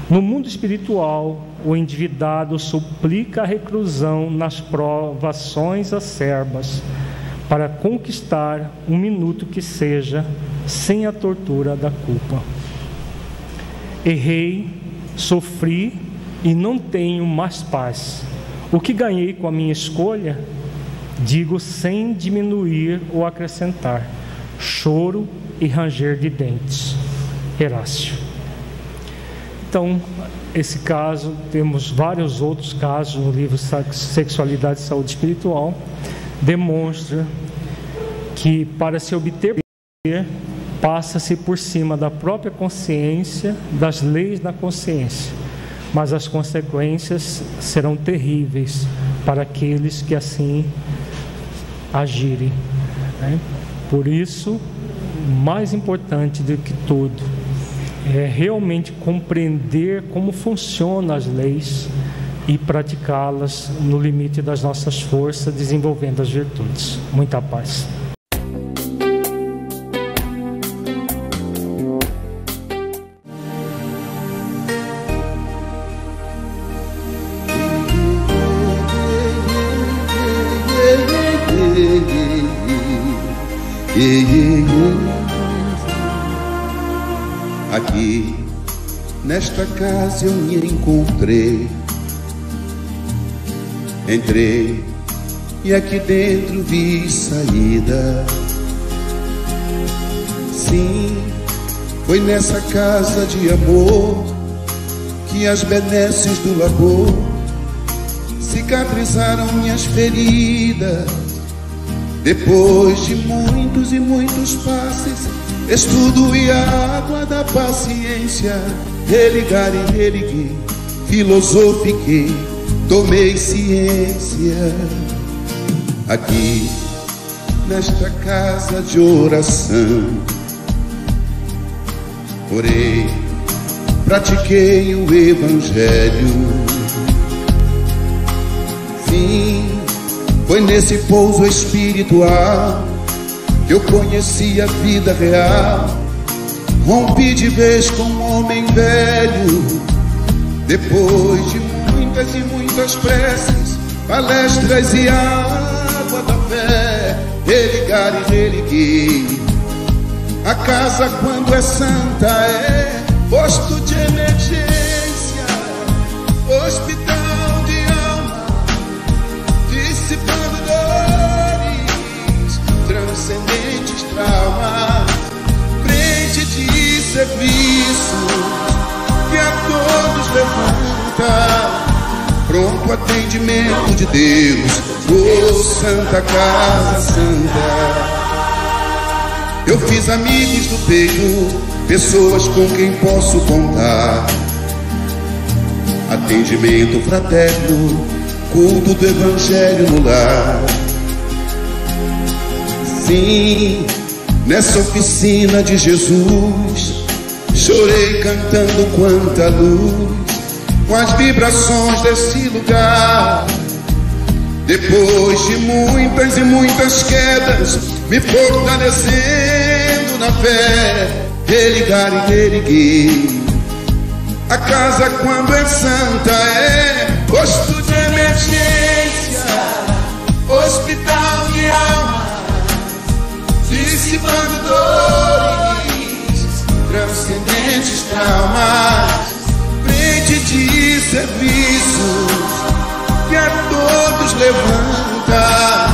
no mundo espiritual o endividado suplica a reclusão nas provações acerbas, para conquistar um minuto que seja sem a tortura da culpa. Errei, sofri e não tenho mais paz. O que ganhei com a minha escolha? Digo sem diminuir ou acrescentar: choro e ranger de dentes. Herácio. Então, esse caso, temos vários outros casos no livro Sexualidade e Saúde Espiritual, demonstra que para se obter poder, passa-se por cima da própria consciência, das leis da consciência, mas as consequências serão terríveis para aqueles que assim agirem, né? Por isso, mais importante do que tudo é realmente compreender como funcionam as leis e praticá-las no limite das nossas forças, desenvolvendo as virtudes. Muita paz. Aqui, nesta casa eu me encontrei. Entrei e aqui dentro vi saída. Sim, foi nessa casa de amor que as benesses do labor cicatrizaram minhas feridas. Depois de muitos e muitos passes, estudo e a água da paciência, religar e religuei, filosofiquei, tomei ciência. Aqui, nesta casa de oração, orei, pratiquei o evangelho. Sim, foi nesse pouso espiritual que eu conheci a vida real Rompi de vez com um homem velho, depois de muitas e muitas preces, palestras e água da fé, religar e religuei. A casa, quando é santa, é posto de emergência, hospital de alma, dissipando dores, transcendentes traumas, frente de serviço que a todos levanta, pronto atendimento de Deus, oh Santa Casa Santa. Eu fiz amigos do peito, pessoas com quem posso contar, atendimento fraterno, culto do Evangelho no lar. Sim, nessa oficina de Jesus, chorei cantando quanta luz, com as vibrações desse lugar. Depois de muitas e muitas quedas, me fortalecendo na fé, religar e reerguer. A casa, quando é santa, é posto de emergência, hospital de alma, dissipando dores, transcendentes traumas, frente de serviços que a todos levanta,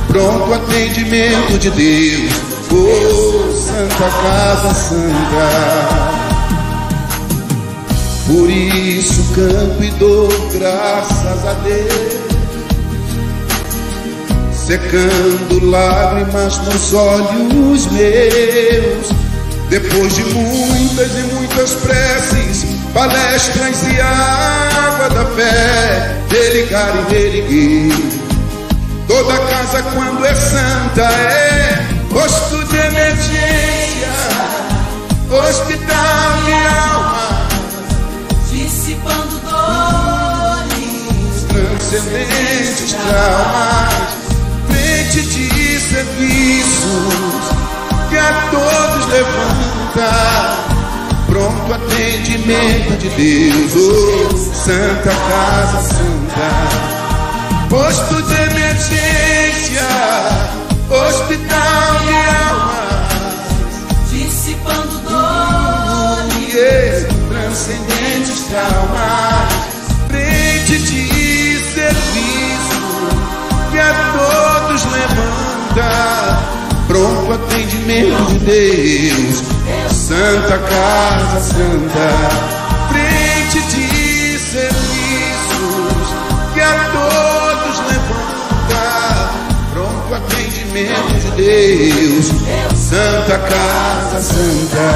pronto atendimento de Deus, oh Santa Casa Santa. Por isso canto e dou graças a Deus, secando lágrimas nos olhos meus, depois de muitas e muitas preces, palestras e água da fé, religar e reerguer. Toda casa, quando é santa, é posto de emergência, hospital de alma, dissipando dores, transcendentes traumas, frente de serviços que a todos levanta, pronto atendimento de Deus, oh Santa Casa Santa. Posto de emergência, hospital de alma, dissipando dores, transcendentes traumas, frente de serviço que a todos levanta, pronto atendimento de Deus, Santa Casa Santa. Frente de serviços que a todos levanta, pronto atendimento de Deus, Santa Casa Santa.